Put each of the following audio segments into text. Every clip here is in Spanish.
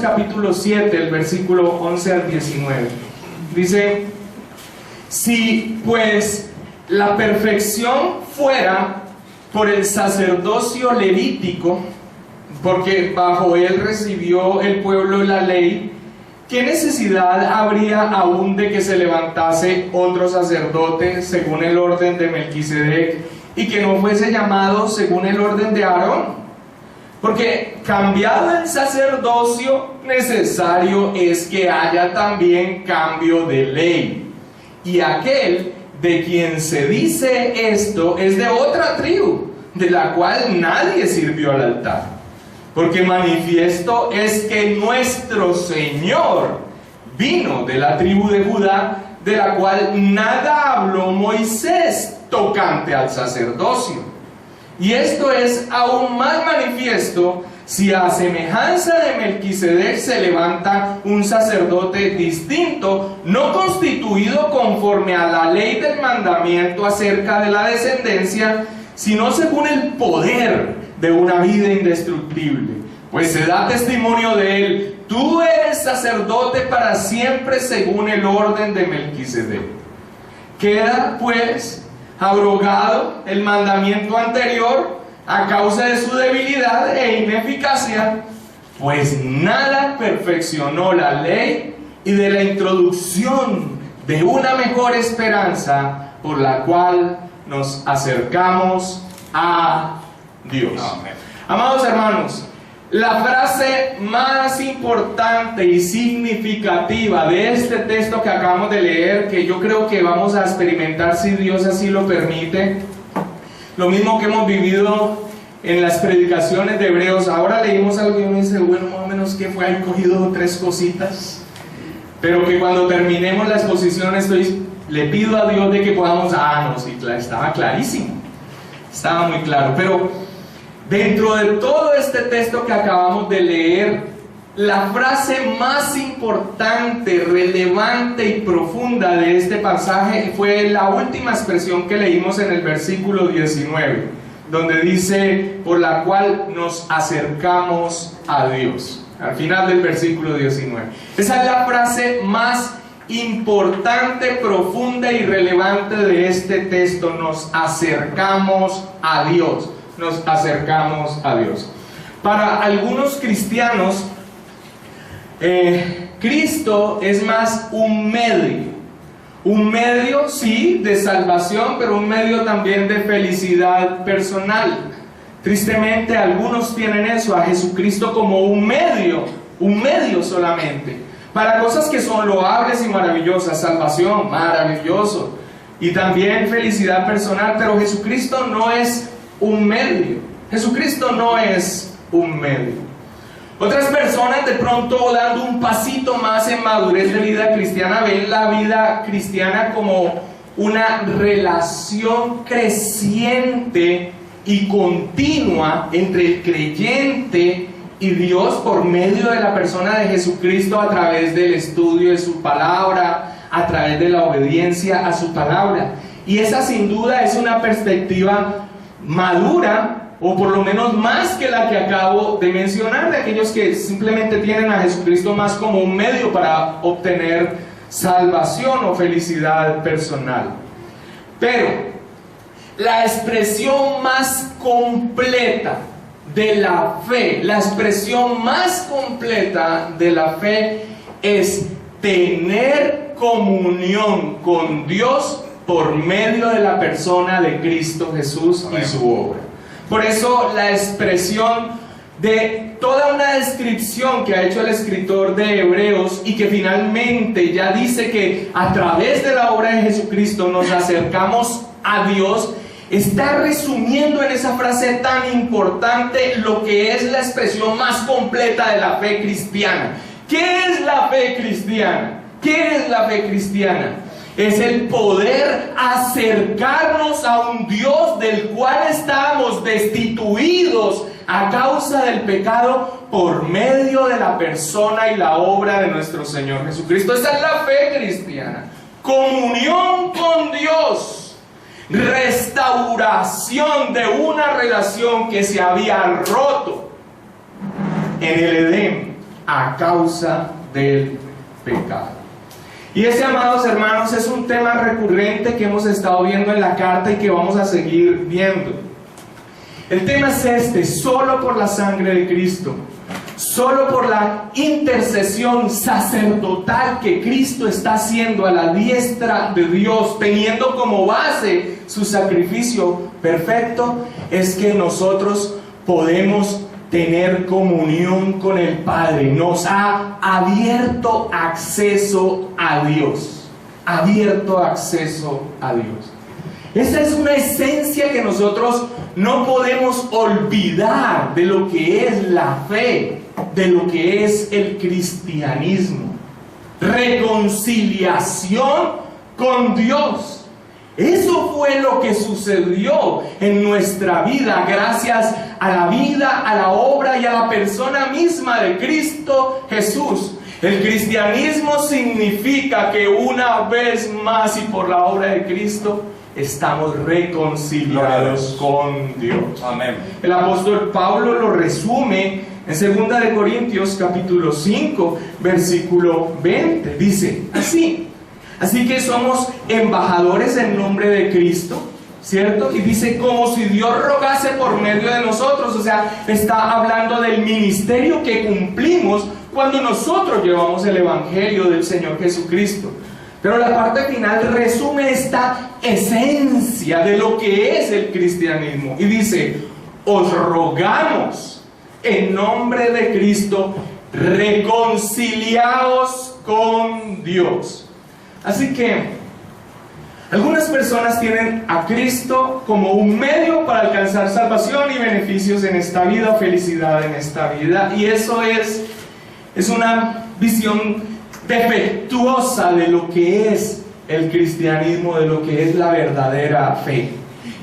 capítulo 7, el versículo 11 al 19. Dice: si pues la perfección fuera por el sacerdocio levítico, porque bajo él recibió el pueblo la ley, ¿qué necesidad habría aún de que se levantase otro sacerdote según el orden de Melquisedec y que no fuese llamado según el orden de Aarón? Porque cambiado el sacerdocio, necesario es que haya también cambio de ley. Y aquel de quien se dice esto es de otra tribu, de la cual nadie sirvió al altar. Porque manifiesto es que nuestro Señor vino de la tribu de Judá, de la cual nada habló Moisés tocante al sacerdocio. Y esto es aún más manifiesto si a semejanza de Melquisedec se levanta un sacerdote distinto, no constituido conforme a la ley del mandamiento acerca de la descendencia, sino según el poder de una vida indestructible. Pues se da testimonio de él: tú eres sacerdote para siempre según el orden de Melquisedec. Queda pues abrogado el mandamiento anterior a causa de su debilidad e ineficacia, pues nada perfeccionó la ley, y de la introducción de una mejor esperanza por la cual nos acercamos a Dios. Amén. Amados hermanos, la frase más importante y significativa de este texto que acabamos de leer, que yo creo que vamos a experimentar si Dios así lo permite, lo mismo que hemos vivido en las predicaciones de Hebreos. Ahora leímos algo y uno dice, bueno, más o menos que fue, han cogido 3 cositas, pero que cuando terminemos la exposición le pido a Dios de que podamos, no, sí, estaba clarísimo, estaba muy claro. Pero dentro de todo este texto que acabamos de leer, la frase más importante, relevante y profunda de este pasaje fue la última expresión que leímos en el versículo 19, donde dice: por la cual nos acercamos a Dios. Al final del versículo 19. Esa es la frase más importante, profunda y relevante de este texto: nos acercamos a Dios. Nos acercamos a Dios. Para algunos cristianos, Cristo es más un medio, sí, de salvación, pero un medio también de felicidad personal. Tristemente, algunos tienen eso, a Jesucristo como un medio solamente, para cosas que son loables y maravillosas. Salvación, maravilloso, y también felicidad personal, pero Jesucristo no es un medio. Jesucristo no es un medio. Otras personas, de pronto dando un pasito más en madurez de vida cristiana, ven la vida cristiana como una relación creciente y continua entre el creyente y Dios por medio de la persona de Jesucristo, a través del estudio de su palabra, a través de la obediencia a su palabra. Y esa sin duda es una perspectiva madura, o por lo menos más que la que acabo de mencionar, de aquellos que simplemente tienen a Jesucristo más como un medio para obtener salvación o felicidad personal. Pero la expresión más completa de la fe, la expresión más completa de la fe es tener comunión con Dios por medio de la persona de Cristo Jesús y su obra. Por eso la expresión de toda una descripción que ha hecho el escritor de Hebreos, y que finalmente ya dice que a través de la obra de Jesucristo nos acercamos a Dios, está resumiendo en esa frase tan importante lo que es la expresión más completa de la fe cristiana. ¿Qué es la fe cristiana? ¿Qué es la fe cristiana? Es el poder acercarnos a un Dios del cual estábamos destituidos a causa del pecado, por medio de la persona y la obra de nuestro Señor Jesucristo. Esa es la fe cristiana. Comunión con Dios, restauración de una relación que se había roto en el Edén a causa del pecado. Y ese, amados hermanos, es un tema recurrente que hemos estado viendo en la carta y que vamos a seguir viendo. El tema es este: solo por la sangre de Cristo, solo por la intercesión sacerdotal que Cristo está haciendo a la diestra de Dios, teniendo como base su sacrificio perfecto, es que nosotros podemos tener comunión con el Padre. Nos ha abierto acceso a Dios. Abierto acceso a Dios. Esa es una esencia que nosotros no podemos olvidar de lo que es la fe, de lo que es el cristianismo. Reconciliación con Dios. Eso fue lo que sucedió en nuestra vida gracias a la vida, a la obra y a la persona misma de Cristo Jesús. El cristianismo significa que una vez más y por la obra de Cristo estamos reconciliados con Dios. Amén. El apóstol Pablo lo resume en 2 de Corintios capítulo 5 versículo 20. Dice así: así que somos embajadores en nombre de Cristo, ¿cierto? Y dice, como si Dios rogase por medio de nosotros. O sea, está hablando del ministerio que cumplimos cuando nosotros llevamos el evangelio del Señor Jesucristo. Pero la parte final resume esta esencia de lo que es el cristianismo. Y dice, os rogamos en nombre de Cristo, reconciliaos con Dios. Así que algunas personas tienen a Cristo como un medio para alcanzar salvación y beneficios en esta vida, felicidad en esta vida, y eso es una visión defectuosa de lo que es el cristianismo, de lo que es la verdadera fe.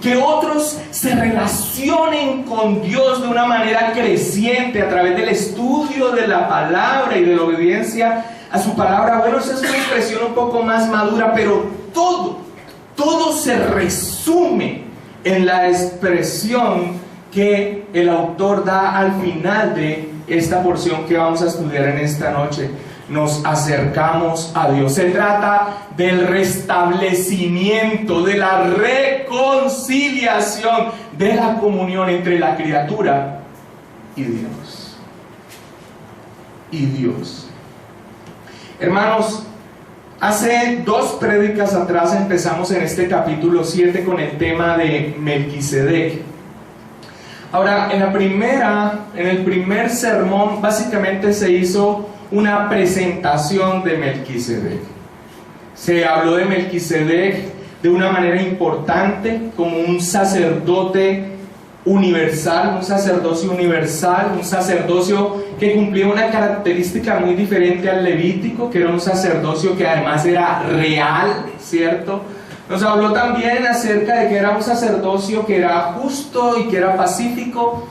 Que otros se relacionen con Dios de una manera creciente a través del estudio de la palabra y de la obediencia a su palabra. Bueno, esa es una expresión un poco más madura, pero todo se resume en la expresión que el autor da al final de esta porción que vamos a estudiar en esta noche. Nos acercamos a Dios. Se trata del restablecimiento, de la reconciliación, de la comunión entre la criatura y Dios. Y Dios. Hermanos, hace 2 prédicas atrás empezamos en este capítulo 7 con el tema de Melquisedec. Ahora, en el primer sermón, básicamente se hizo una presentación de Melquisedec. Se habló de Melquisedec de una manera importante como un sacerdote universal, un sacerdocio universal, un sacerdocio que cumplía una característica muy diferente al levítico, que era un sacerdocio que además era real, ¿cierto? Nos habló también acerca de que era un sacerdocio que era justo y que era pacífico.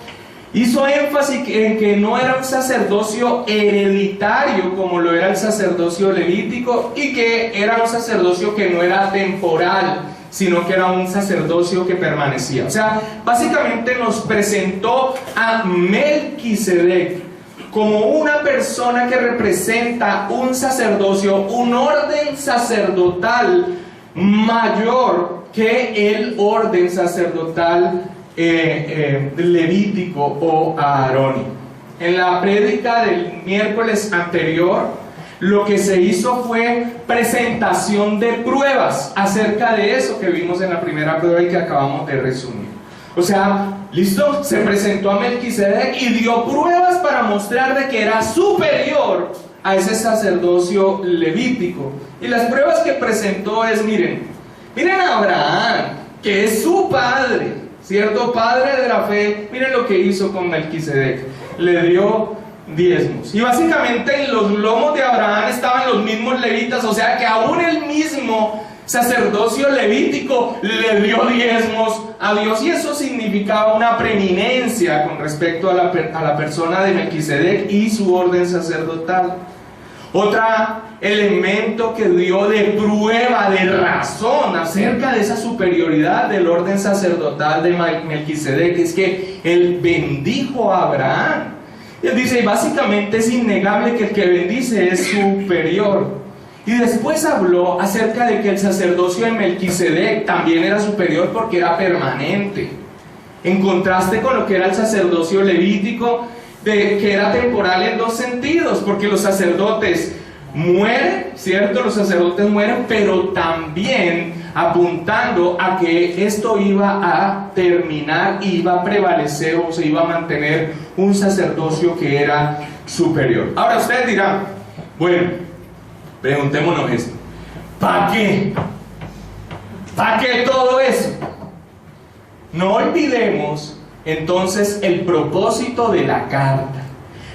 Hizo énfasis en que no era un sacerdocio hereditario como lo era el sacerdocio levítico, y que era un sacerdocio que no era temporal, sino que era un sacerdocio que permanecía. O sea, básicamente nos presentó a Melquisedec como una persona que representa un sacerdocio, un orden sacerdotal mayor que el orden sacerdotal levítico o aarónico. En la prédica del miércoles anterior, lo que se hizo fue presentación de pruebas acerca de eso que vimos en la primera prueba y que acabamos de resumir. O sea, listo, se presentó a Melquisedec y dio pruebas para mostrar de que era superior a ese sacerdocio levítico. Y las pruebas que presentó es, miren a Abraham, que es su padre, ¿cierto? Padre de la fe. Miren lo que hizo con Melquisedec. Le dio diezmos. Y básicamente en los lomos de Abraham estaban los mismos levitas. O sea que aún el mismo sacerdocio levítico le dio diezmos a Dios. Y eso significaba una preeminencia con respecto a la persona de Melquisedec y su orden sacerdotal. Otro elemento que dio de prueba, de razón acerca de esa superioridad del orden sacerdotal de Melquisedec es que él bendijo a Abraham. Y él dice, y básicamente es innegable que el que bendice es superior. Y después habló acerca de que el sacerdocio de Melquisedec también era superior porque era permanente, en contraste con lo que era el sacerdocio levítico, que era temporal en dos sentidos, porque los sacerdotes mueren, ¿cierto? Los sacerdotes mueren, pero también apuntando a que esto iba a terminar, iba a prevalecer o se iba a mantener un sacerdocio que era superior. Ahora ustedes dirán, bueno, preguntémonos esto, ¿para qué? ¿Para qué todo eso? No olvidemos entonces el propósito de la carta.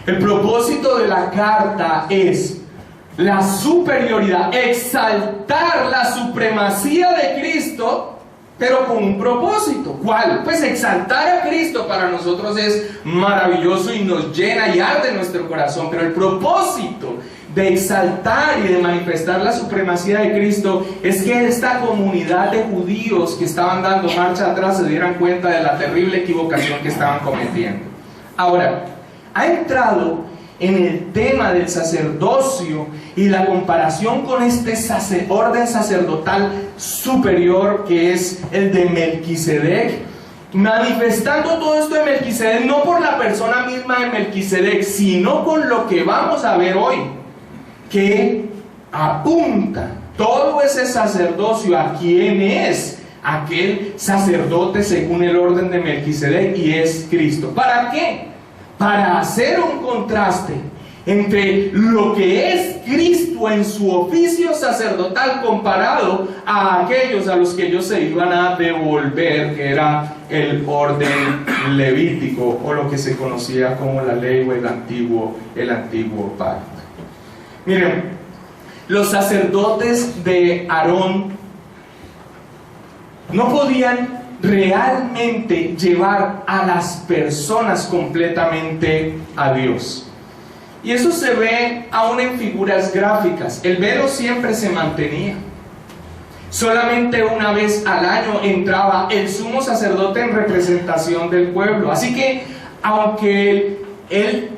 El propósito de la carta es la superioridad, exaltar la supremacía de Cristo, pero con un propósito. ¿Cuál? Pues exaltar a Cristo para nosotros es maravilloso y nos llena y arde nuestro corazón, pero el propósito de exaltar y de manifestar la supremacía de Cristo es que esta comunidad de judíos que estaban dando marcha atrás se dieran cuenta de la terrible equivocación que estaban cometiendo. Ahora, ha entrado en el tema del sacerdocio y la comparación con este orden sacerdotal superior que es el de Melquisedec, manifestando todo esto de Melquisedec no por la persona misma de Melquisedec, sino con lo que vamos a ver hoy, que apunta todo ese sacerdocio a quién es aquel sacerdote según el orden de Melquisedec, y es Cristo. ¿Para qué? Para hacer un contraste entre lo que es Cristo en su oficio sacerdotal comparado a aquellos a los que ellos se iban a devolver, que era el orden levítico, o lo que se conocía como la ley o el antiguo pacto. Miren, los sacerdotes de Aarón no podían realmente llevar a las personas completamente a Dios. Y eso se ve aún en figuras gráficas. El velo siempre se mantenía. Solamente una vez al año entraba el sumo sacerdote en representación del pueblo. Así que, aunque el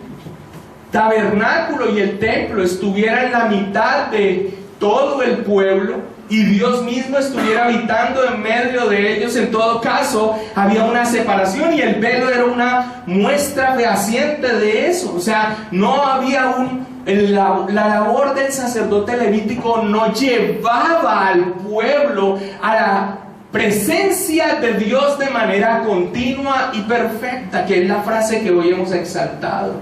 tabernáculo y el templo estuvieran en la mitad de todo el pueblo, y Dios mismo estuviera habitando en medio de ellos, en todo caso había una separación, y el velo era una muestra fehaciente de eso. O sea, no había la labor del sacerdote levítico no llevaba al pueblo a la presencia de Dios de manera continua y perfecta, que es la frase que hoy hemos exaltado: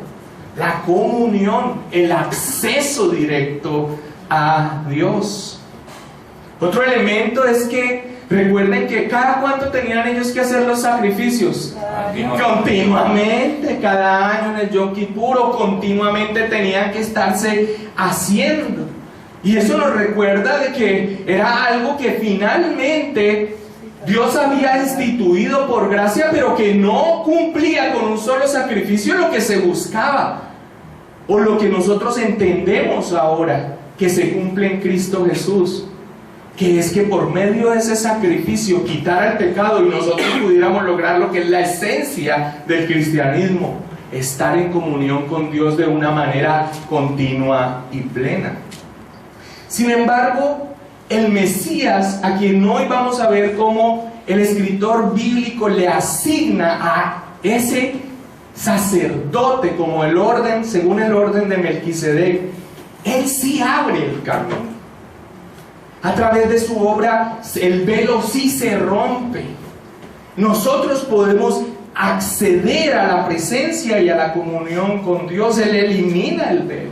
la comunión, el acceso directo a Dios. Otro elemento es que recuerden que cada cuánto tenían ellos que hacer los sacrificios. Continuamente, cada año en el Yom Kippur, continuamente tenían que estarse haciendo. Y eso nos recuerda de que era algo que finalmente Dios había instituido por gracia, pero que no cumplía con un solo sacrificio lo que se buscaba, o lo que nosotros entendemos ahora que se cumple en Cristo Jesús, que es que por medio de ese sacrificio quitara el pecado y nosotros pudiéramos lograr lo que es la esencia del cristianismo: estar en comunión con Dios de una manera continua y plena. Sin embargo, el Mesías, a quien hoy vamos a ver cómo el escritor bíblico le asigna a ese sacerdote como el orden, según el orden de Melquisedec, él sí abre el camino. A través de su obra el velo sí se rompe. Nosotros podemos acceder a la presencia y a la comunión con Dios. Él elimina el velo.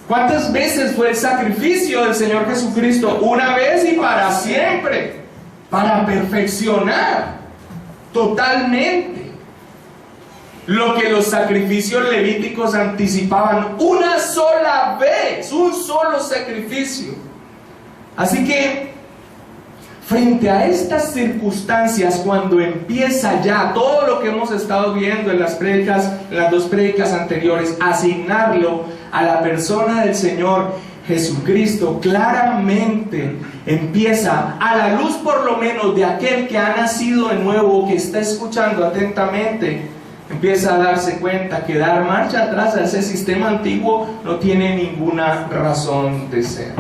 ¿Cuántas veces fue el sacrificio del Señor Jesucristo? Una vez y para siempre, para perfeccionar totalmente lo que los sacrificios levíticos anticipaban. Una sola vez, un solo sacrificio. Así que, frente a estas circunstancias, cuando empieza ya todo lo que hemos estado viendo en las dos prédicas anteriores, asignarlo a la persona del Señor Jesucristo, claramente empieza, a la luz por lo menos de aquel que ha nacido de nuevo, que está escuchando atentamente, empieza a darse cuenta que dar marcha atrás a ese sistema antiguo no tiene ninguna razón de ser.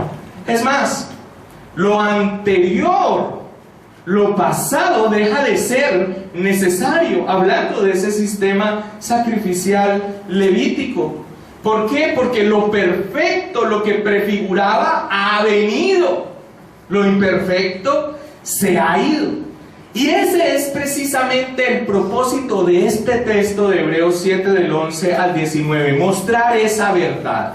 Es más, lo anterior, lo pasado deja de ser necesario, hablando de ese sistema sacrificial levítico. ¿Por qué? Porque lo perfecto, lo que prefiguraba, ha venido. Lo imperfecto se ha ido. Y ese es precisamente el propósito de este texto de Hebreos 7 del 11 al 19, mostrar esa verdad.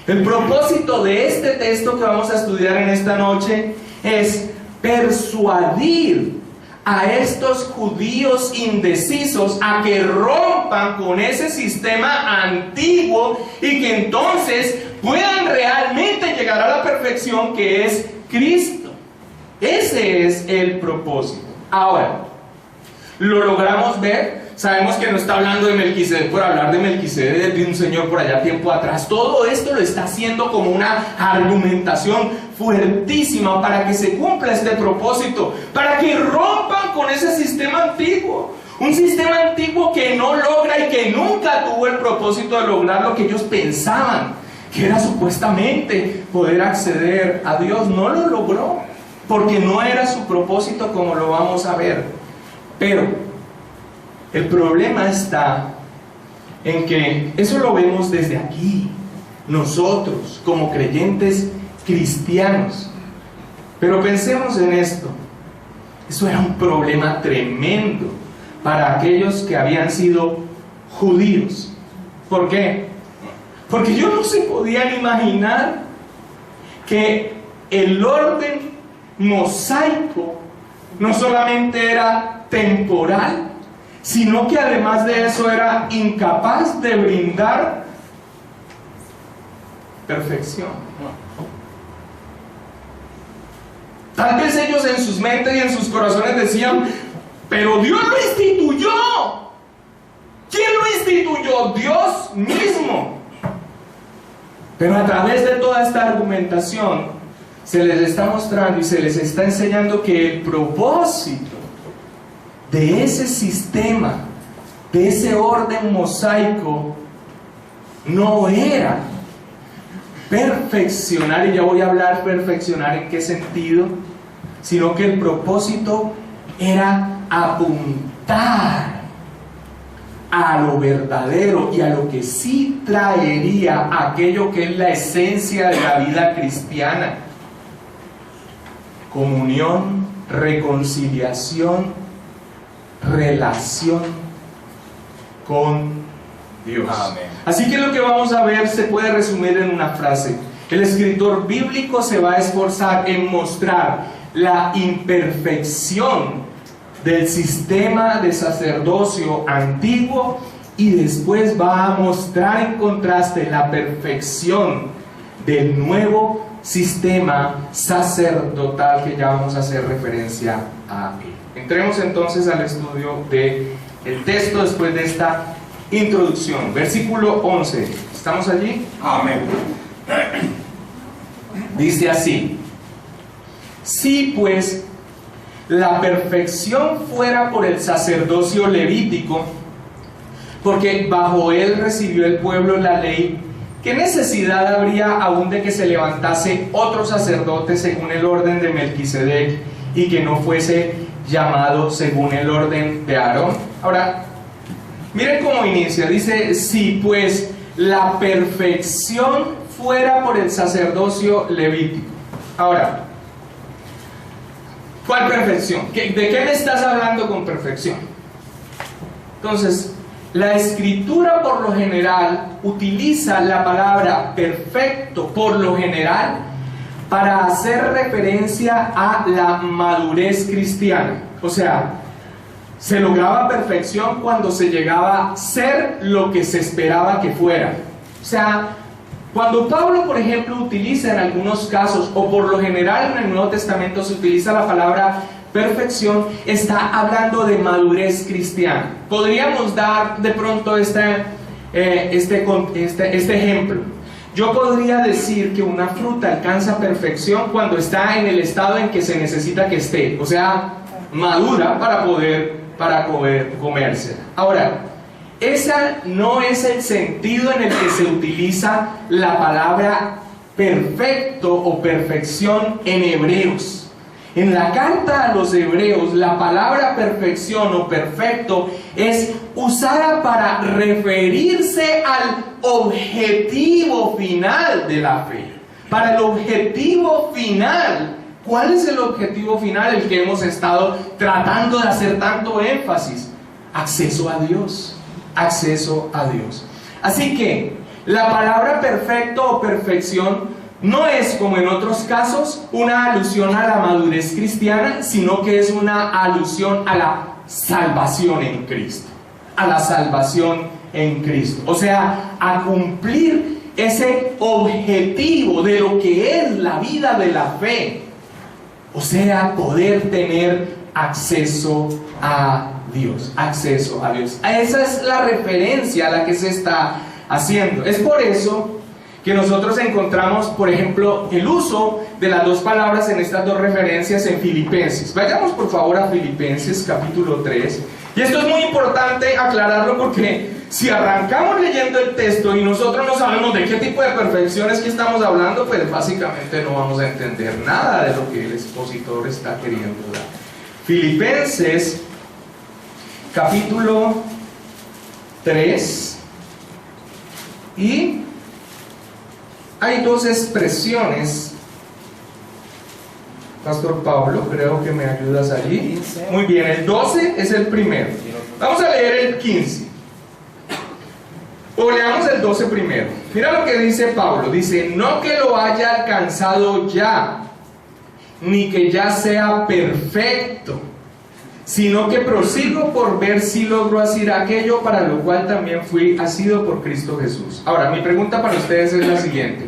El propósito de este texto que vamos a estudiar en esta noche es persuadir a estos judíos indecisos a que rompan con ese sistema antiguo y que entonces puedan realmente llegar a la perfección que es Cristo. Ese es el propósito. Ahora, ¿lo logramos ver? Sabemos que no está hablando de Melquisedec por hablar de Melquisedec, de un señor por allá tiempo atrás. Todo esto lo está haciendo como una argumentación fuertísima para que se cumpla este propósito, para que rompan con ese sistema antiguo. Un sistema antiguo que no logra y que nunca tuvo el propósito de lograr lo que ellos pensaban, que era supuestamente poder acceder a Dios. No lo logró, porque no era su propósito, como lo vamos a ver. Pero el problema está en que eso lo vemos desde aquí, nosotros como creyentes cristianos. Pero pensemos en esto. Eso era un problema tremendo para aquellos que habían sido judíos. ¿Por qué? Porque ellos no se podían imaginar que el orden mosaico no solamente era temporal, sino que además de eso era incapaz de brindar perfección. Tal vez ellos en sus mentes y en sus corazones decían: pero Dios lo instituyó. ¿Quién lo instituyó? Dios mismo. Pero a través de toda esta argumentación se les está mostrando y se les está enseñando que el propósito de ese sistema, de ese orden mosaico, no era perfeccionar, y ya voy a hablar perfeccionar en qué sentido, sino que el propósito era apuntar a lo verdadero y a lo que sí traería aquello que es la esencia de la vida cristiana: comunión, reconciliación, relación con Dios. Amén. Así que lo que vamos a ver se puede resumir en una frase. El escritor bíblico se va a esforzar en mostrar la imperfección del sistema de sacerdocio antiguo y después va a mostrar en contraste la perfección del nuevo sistema sacerdotal que ya vamos a hacer referencia a él. Entremos entonces al estudio del texto después de esta introducción. Versículo 11. ¿Estamos allí? Amén. Dice así: si pues la perfección fuera por el sacerdocio levítico, porque bajo él recibió el pueblo la ley, ¿qué necesidad habría aún de que se levantase otro sacerdote según el orden de Melquisedec y que no fuese llamado según el orden de Aarón? Ahora, miren cómo inicia. Dice: si pues la perfección fuera por el sacerdocio levítico. Ahora, ¿cuál perfección? ¿De qué me estás hablando con perfección? Entonces, la escritura por lo general utiliza la palabra perfecto por lo general para hacer referencia a la madurez cristiana. O sea, se lograba perfección cuando se llegaba a ser lo que se esperaba que fuera. O sea, cuando Pablo, por ejemplo, utiliza en algunos casos, o por lo general en el Nuevo Testamento se utiliza la palabra perfección, está hablando de madurez cristiana. Podríamos dar de pronto este ejemplo. Yo podría decir que una fruta alcanza perfección cuando está en el estado en que se necesita que esté, o sea, madura para poder comerse. Ahora, ese no es el sentido en el que se utiliza la palabra perfecto o perfección en Hebreos. En la carta a los Hebreos, la palabra perfección o perfecto es usada para referirse al objetivo final de la fe. Para el objetivo final. ¿Cuál es el objetivo final? El que hemos estado tratando de hacer tanto énfasis. Acceso a Dios. Acceso a Dios. Así que la palabra perfecto o perfección no es, como en otros casos, una alusión a la madurez cristiana, sino que es una alusión a la salvación en Cristo. A la salvación en Cristo. O sea, a cumplir ese objetivo de lo que es la vida de la fe. O sea, poder tener acceso a Dios. Acceso a Dios. Esa es la referencia a la que se está haciendo. Es por eso que nosotros encontramos, por ejemplo, el uso de las dos palabras en estas dos referencias en Filipenses. Vayamos por favor a Filipenses capítulo 3. Y esto es muy importante aclararlo porque si arrancamos leyendo el texto y nosotros no sabemos de qué tipo de perfecciones que estamos hablando, pues básicamente no vamos a entender nada de lo que el expositor está queriendo dar. Filipenses capítulo 3 y hay dos expresiones. Pastor Pablo, creo que me ayudas allí. Muy bien, el 12 es el primero. Vamos a leer el 15. O leamos el 12 primero. Mira lo que dice Pablo. Dice, no que lo haya alcanzado ya, ni que ya sea perfecto, sino que prosigo por ver si logro hacer aquello para lo cual también fui asido por Cristo Jesús. Ahora, mi pregunta para ustedes es la siguiente.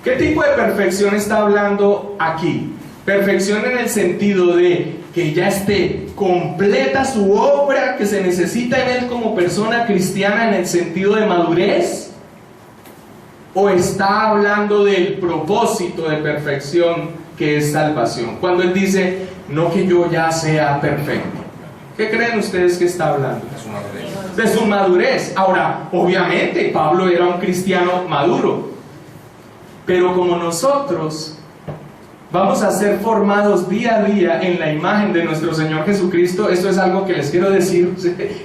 ¿Qué tipo de perfección está hablando aquí? Perfección en el sentido de que ya esté completa su obra que se necesita en él como persona cristiana en el sentido de madurez, o está hablando del propósito de perfección que es salvación. Cuando él dice, no que yo ya sea perfecto, ¿qué creen ustedes que está hablando? De su madurez. De su madurez. Ahora, obviamente Pablo era un cristiano maduro, pero como nosotros vamos a ser formados día a día en la imagen de nuestro Señor Jesucristo, esto es algo que les quiero decir,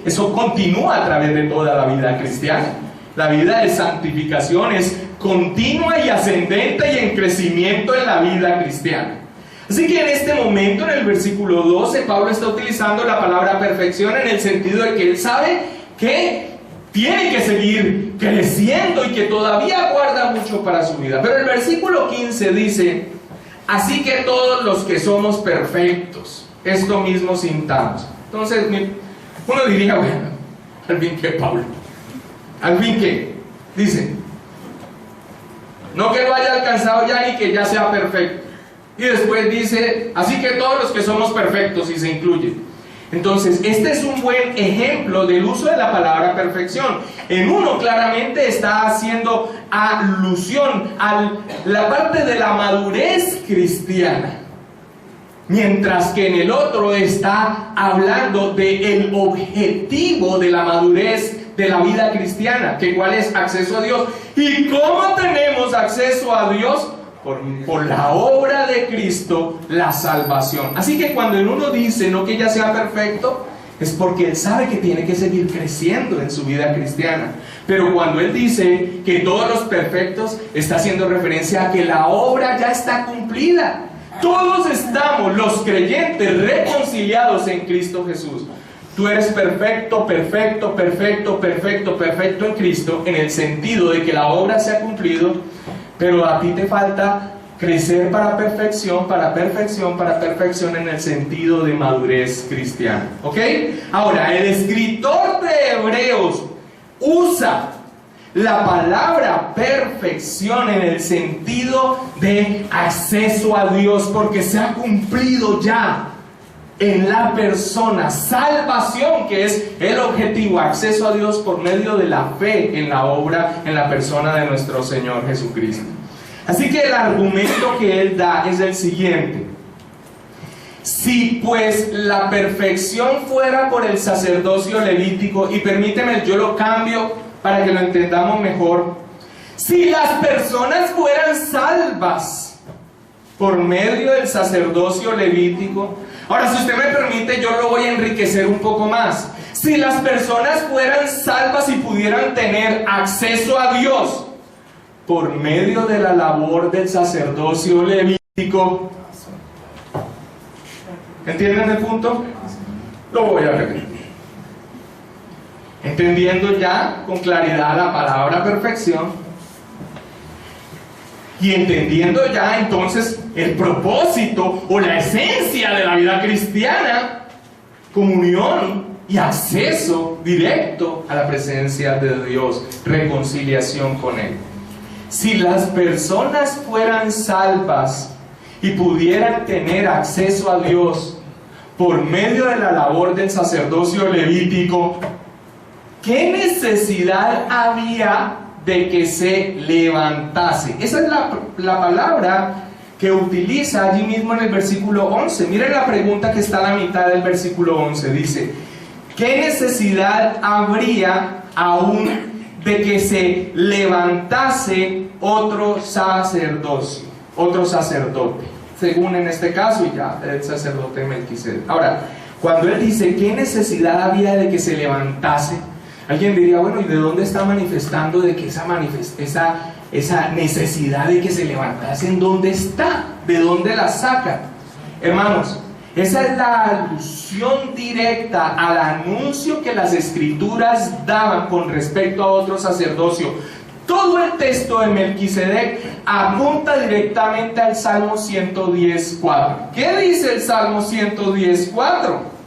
eso continúa a través de toda la vida cristiana. La vida de santificación es continua y ascendente y en crecimiento en la vida cristiana. Así que en este momento, en el versículo 12, Pablo está utilizando la palabra perfección en el sentido de que él sabe que tiene que seguir creciendo y que todavía guarda mucho para su vida. Pero el versículo 15 dice, así que todos los que somos perfectos, esto mismo sintamos. Entonces, uno diría, bueno, al fin que Pablo, al fin que, dice, no que lo haya alcanzado ya ni que ya sea perfecto. Y después dice, así que todos los que somos perfectos, y se incluye. Entonces, este es un buen ejemplo del uso de la palabra perfección. En uno claramente está haciendo alusión a la parte de la madurez cristiana, mientras que en el otro está hablando del objetivo de la madurez de la vida cristiana, que cuál es acceso a Dios. ¿Y cómo tenemos acceso a Dios? Por la obra de Cristo, la salvación. Así que cuando en uno dice no que ya sea perfecto, es porque él sabe que tiene que seguir creciendo en su vida cristiana. Pero cuando él dice que todos los perfectos, está haciendo referencia a que la obra ya está cumplida. Todos estamos, los creyentes, reconciliados en Cristo Jesús. Tú eres perfecto, perfecto, perfecto, perfecto, perfecto en Cristo, en el sentido de que la obra se ha cumplido. Pero a ti te falta crecer para perfección, para perfección, para perfección en el sentido de madurez cristiana. ¿Ok? Ahora, el escritor de Hebreos usa la palabra perfección en el sentido de acceso a Dios, porque se ha cumplido ya en la persona, salvación, que es el objetivo, acceso a Dios por medio de la fe en la obra, en la persona de nuestro Señor Jesucristo. Así que el argumento que él da es el siguiente. Si pues la perfección fuera por el sacerdocio levítico, y permíteme, yo lo cambio para que lo entendamos mejor. Si las personas fueran salvas por medio del sacerdocio levítico, ahora si usted me permite, yo lo voy a enriquecer un poco más. Si las personas fueran salvas y pudieran tener acceso a Dios por medio de la labor del sacerdocio levítico, ¿entienden el punto? Lo voy a repetir. Entendiendo ya con claridad la palabra perfección y entendiendo ya entonces el propósito o la esencia de la vida cristiana, comunión y acceso directo a la presencia de Dios, reconciliación con Él. Si las personas fueran salvas y pudieran tener acceso a Dios por medio de la labor del sacerdocio levítico, ¿qué necesidad había de que se levantase? Esa es la palabra que utiliza allí mismo en el versículo 11. Miren la pregunta que está a la mitad del versículo 11. Dice, ¿qué necesidad habría aún de que se levantase otro sacerdocio, otro sacerdote? Según en este caso ya el sacerdote Melquisedec. Ahora, cuando él dice ¿qué necesidad había de que se levantase? Alguien diría, bueno, ¿y de dónde está manifestando de que esa necesidad de que se levantase? ¿En dónde está? ¿De dónde la saca? Hermanos, esa es la alusión directa al anuncio que las Escrituras daban con respecto a otro sacerdocio. Todo el texto de Melquisedec apunta directamente al Salmo 110:4. ¿Qué dice el Salmo 110:4?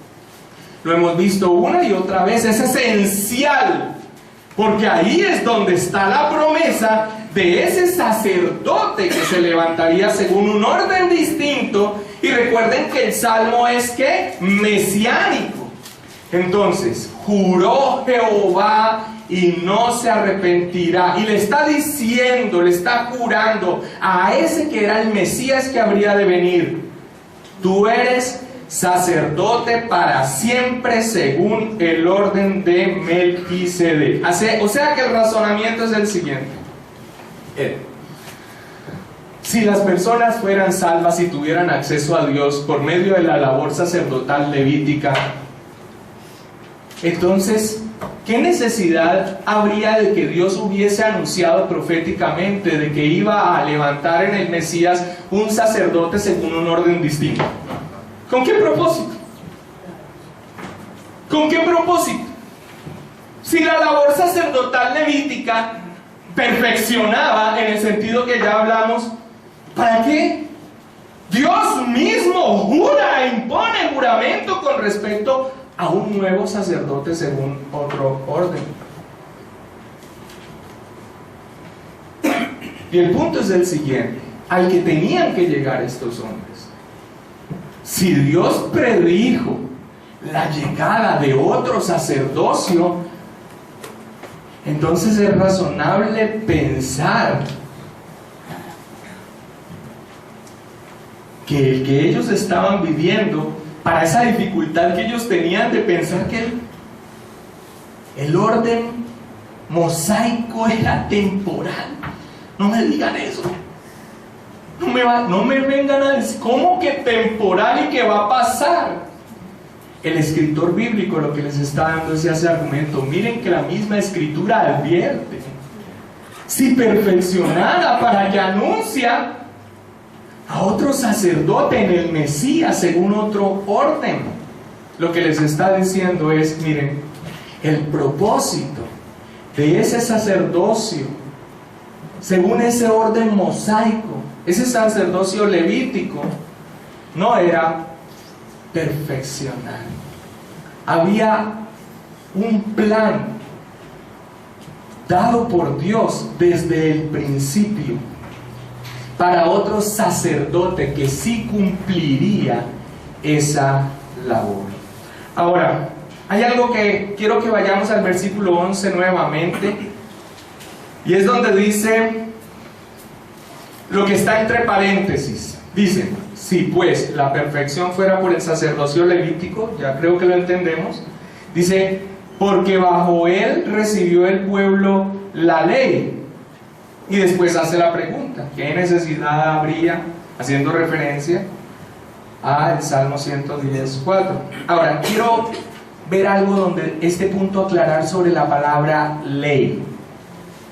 Lo hemos visto una y otra vez, es esencial, porque ahí es donde está la promesa de ese sacerdote que se levantaría según un orden distinto. Y recuerden que el Salmo es ¿qué? Mesiánico. Entonces, juró Jehová y no se arrepentirá. Y le está diciendo, le está jurando a ese que era el Mesías que habría de venir: tú eres sacerdote para siempre según el orden de Melquisedec. O sea que el razonamiento es el siguiente. Si las personas fueran salvas y tuvieran acceso a Dios por medio de la labor sacerdotal levítica, entonces, ¿qué necesidad habría de que Dios hubiese anunciado proféticamente de que iba a levantar en el Mesías un sacerdote según un orden distinto? ¿Con qué propósito? ¿Con qué propósito? Si la labor sacerdotal levítica perfeccionaba en el sentido que ya hablamos, ¿para qué? Dios mismo jura, impone juramento con respecto a un nuevo sacerdote según otro orden. Y el punto es el siguiente: al que tenían que llegar estos hombres. Si Dios predijo la llegada de otro sacerdocio, entonces es razonable pensar que el que ellos estaban viviendo, para esa dificultad que ellos tenían de pensar que el orden mosaico era temporal. No me digan eso. No me vengan a decir, ¿cómo que temporal y que va a pasar? El escritor bíblico lo que les está dando es ese argumento. Miren que la misma escritura advierte: si perfeccionada para que anuncia a otro sacerdote en el Mesías según otro orden. Lo que les está diciendo es, miren, el propósito de ese sacerdocio según ese orden mosaico, ese sacerdocio levítico, no era perfeccionar. Había un plan dado por Dios desde el principio para otro sacerdote que sí cumpliría esa labor. Ahora, hay algo que quiero que vayamos al versículo 11 nuevamente, y es donde dice lo que está entre paréntesis. Dice, si pues la perfección fuera por el sacerdocio levítico, ya creo que lo entendemos, dice, porque bajo él recibió el pueblo la ley. Y después hace la pregunta, ¿qué necesidad habría? Haciendo referencia al Salmo 110:4. Ahora, quiero ver algo donde este punto aclarar sobre la palabra ley.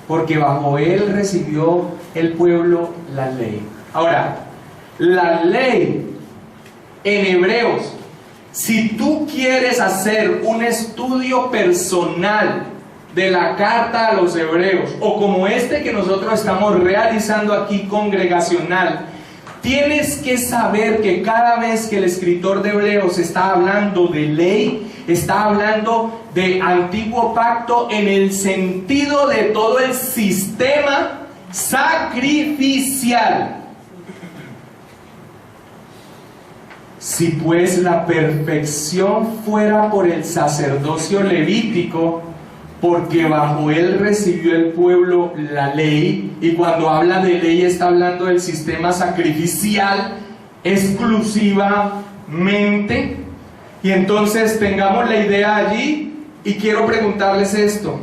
Porque bajo él recibió el pueblo la ley. Ahora, la ley en Hebreos, si tú quieres hacer un estudio personal de la carta a los Hebreos, o como este que nosotros estamos realizando aquí congregacional, tienes que saber que cada vez que el escritor de Hebreos está hablando de ley, está hablando de antiguo pacto en el sentido de todo el sistema sacrificial. Si pues la perfección fuera por el sacerdocio levítico, porque bajo él recibió el pueblo la ley, y cuando habla de ley está hablando del sistema sacrificial exclusivamente, y entonces tengamos la idea allí, y quiero preguntarles esto: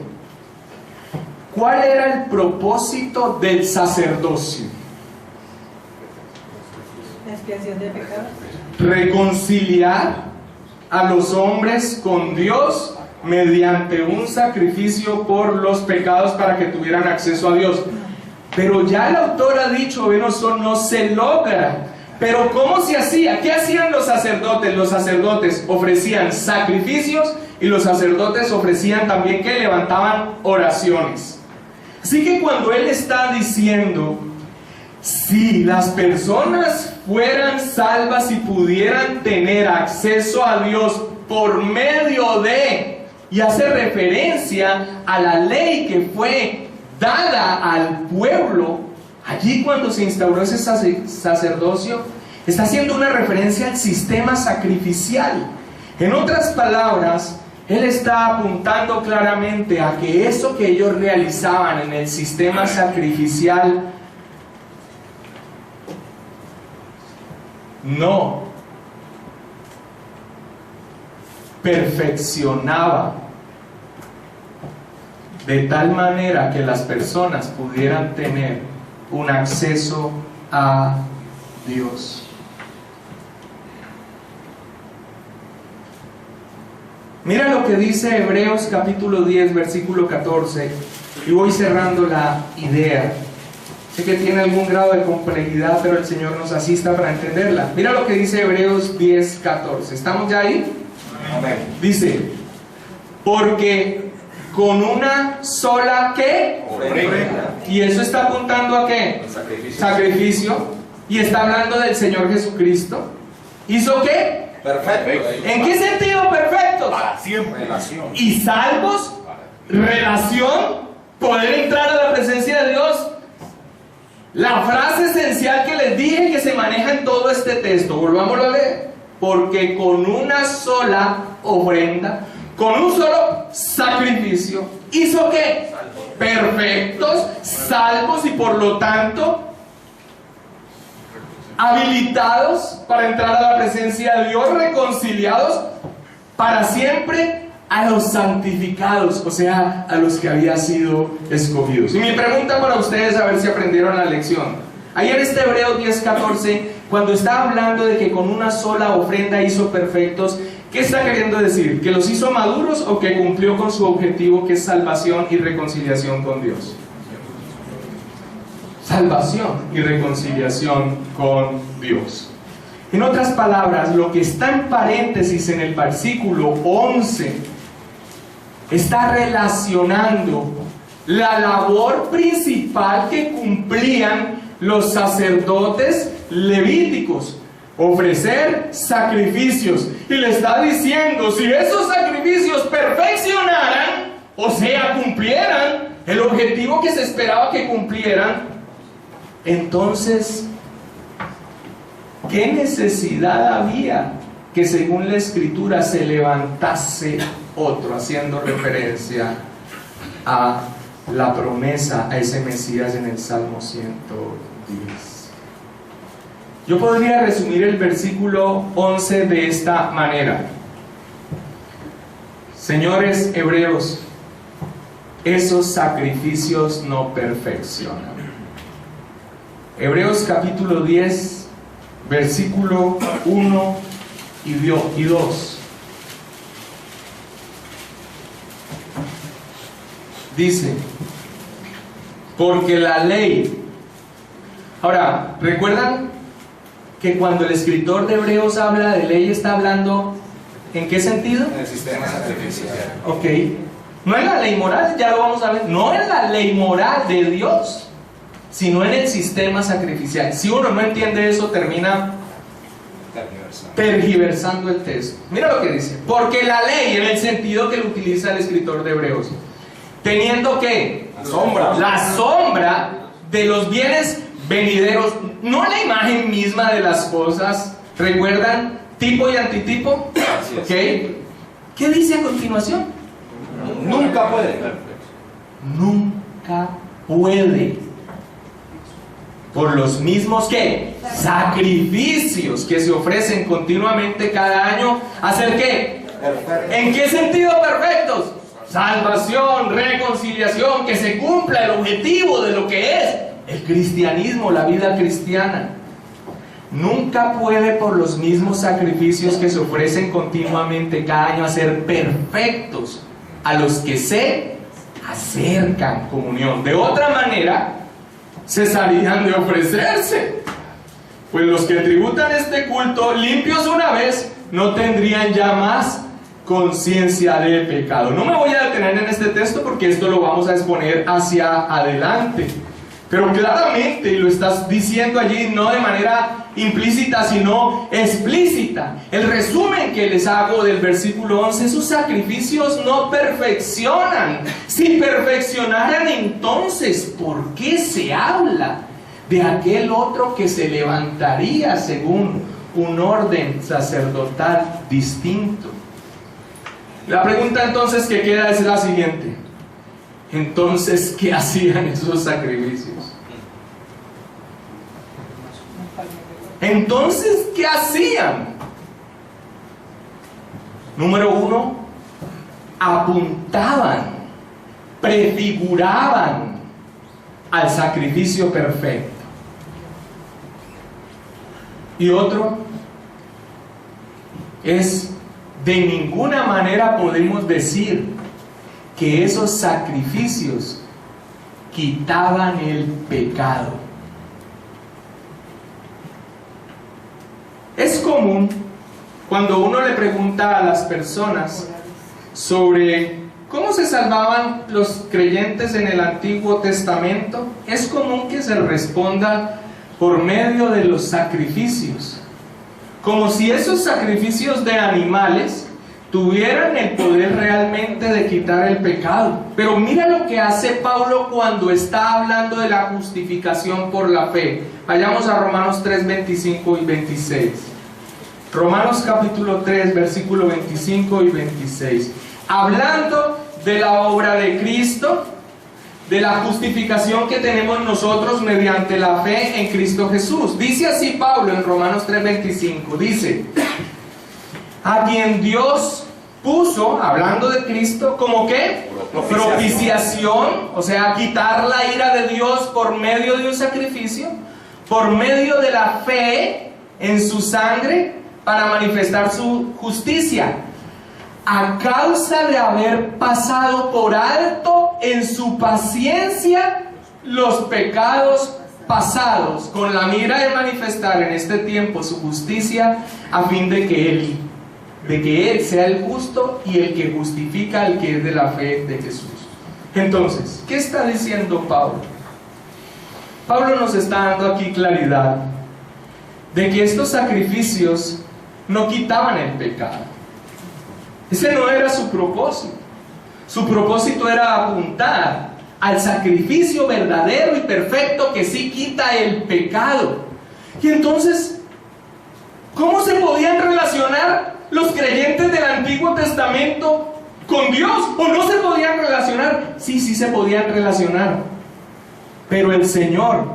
¿cuál era el propósito del sacerdocio? La expiación de pecados. Reconciliar a los hombres con Dios mediante un sacrificio por los pecados para que tuvieran acceso a Dios. Pero ya el autor ha dicho, bueno, eso no se logra. Pero ¿cómo se hacía? ¿Qué hacían los sacerdotes? Los sacerdotes ofrecían sacrificios y los sacerdotes ofrecían también que levantaban oraciones. Así que cuando él está diciendo, si las personas fueran salvas y pudieran tener acceso a Dios por medio de, y hace referencia a la ley que fue dada al pueblo, allí cuando se instauró ese sacerdocio, está haciendo una referencia al sistema sacrificial. En otras palabras, él está apuntando claramente a que eso que ellos realizaban en el sistema sacrificial no perfeccionaba de tal manera que las personas pudieran tener un acceso a Dios. Mira lo que dice Hebreos capítulo 10 versículo 14, y voy cerrando la idea. Sé que tiene algún grado de complejidad, pero el Señor nos asista para entenderla. Mira lo que dice Hebreos 10, 14. ¿Estamos ya ahí? Amén. Dice, porque con una sola ¿qué? Ofrenda. Y eso está apuntando ¿a qué? Sacrificio. Sacrificio. Y está hablando del Señor Jesucristo. ¿Hizo qué? Perfecto. ¿En qué sentido perfectos? Para siempre. Relación. Y salvos, relación, poder entrar a la presencia de Dios. La frase esencial que les dije que se maneja en todo este texto, volvámoslo a leer. Porque con una sola ofrenda, con un solo sacrificio, ¿hizo qué? Perfectos, salvos y por lo tanto habilitados para entrar a la presencia de Dios, reconciliados para siempre a los santificados, o sea, a los que habían sido escogidos. Y mi pregunta para ustedes, a ver si aprendieron la lección. Ahí en este Hebreos 10:14, cuando está hablando de que con una sola ofrenda hizo perfectos, ¿qué está queriendo decir? ¿Que los hizo maduros o que cumplió con su objetivo, que es salvación y reconciliación con Dios? Salvación y reconciliación con Dios. En otras palabras, lo que está en paréntesis en el versículo 11 está relacionando la labor principal que cumplían los sacerdotes levíticos: ofrecer sacrificios. Y le está diciendo, si esos sacrificios perfeccionaran, o sea, cumplieran el objetivo que se esperaba que cumplieran, entonces, ¿qué necesidad había que según la Escritura se levantase otro? Haciendo referencia a la promesa a ese Mesías en el Salmo 110. Yo podría resumir el versículo 11 de esta manera. Señores hebreos, esos sacrificios no perfeccionan. Hebreos capítulo 10, versículo 1 y 2. Dice, porque la ley... Ahora, ¿recuerdan que cuando el escritor de Hebreos habla de ley está hablando en qué sentido? En el sistema sacrificial. Ok, no en la ley moral, ya lo vamos a ver, no en la ley moral de Dios, sino en el sistema sacrificial. Si uno no entiende eso, termina tergiversando el texto. Mira lo que dice, porque la ley, en el sentido que lo utiliza el escritor de Hebreos, teniendo que la sombra de los bienes venideros, no la imagen misma de las cosas. ¿Recuerdan? Tipo y antitipo. ¿Ok? ¿Qué dice a continuación? Nunca puede. Nunca puede. Por los mismos que sacrificios que se ofrecen continuamente cada año, ¿hacer qué? Perfecto. ¿En qué sentido perfectos? Salvación, reconciliación, que se cumpla el objetivo de lo que es el cristianismo, la vida cristiana. Nunca puede por los mismos sacrificios que se ofrecen continuamente cada año hacer perfectos a los que se acercan comunión. De otra manera, cesarían de ofrecerse, pues los que tributan este culto limpios una vez no tendrían ya más conciencia de pecado. No me voy a detener en este texto porque esto lo vamos a exponer hacia adelante, pero claramente, y lo estás diciendo allí no de manera implícita sino explícita, el resumen que les hago del versículo 11: esos sacrificios no perfeccionan. Si perfeccionaran, entonces ¿por qué se habla de aquel otro que se levantaría según un orden sacerdotal distinto? La pregunta entonces que queda es la siguiente: entonces, ¿qué hacían esos sacrificios? Entonces, ¿qué hacían? Número 1, apuntaban, prefiguraban al sacrificio perfecto. Y otro es, de ninguna manera podemos decir que esos sacrificios quitaban el pecado. Es común cuando uno le pregunta a las personas sobre cómo se salvaban los creyentes en el Antiguo Testamento, es común que se responda por medio de los sacrificios, como si esos sacrificios de animales tuvieran el poder realmente de quitar el pecado. Pero mira lo que hace Pablo cuando está hablando de la justificación por la fe. Vayamos a Romanos 3, 25 y 26. Romanos capítulo 3, versículo 25 y 26. Hablando de la obra de Cristo, de la justificación que tenemos nosotros mediante la fe en Cristo Jesús. Dice así Pablo en Romanos 3, 25. Dice: a quien Dios puso, hablando de Cristo, ¿como qué? Propiciación, o sea, quitar la ira de Dios por medio de un sacrificio, por medio de la fe en su sangre, para manifestar su justicia, a causa de haber pasado por alto en su paciencia los pecados pasados, con la mira de manifestar en este tiempo su justicia, a fin de que Él sea el justo y el que justifica al que es de la fe de Jesús. Entonces, ¿qué está diciendo Pablo? Pablo nos está dando aquí claridad de que estos sacrificios no quitaban el pecado. Ese no era su propósito. Su propósito era apuntar al sacrificio verdadero y perfecto que sí quita el pecado. Y entonces, ¿cómo se podían relacionar los creyentes del Antiguo Testamento con Dios? ¿O no se podían relacionar? Sí, sí se podían relacionar. Pero el Señor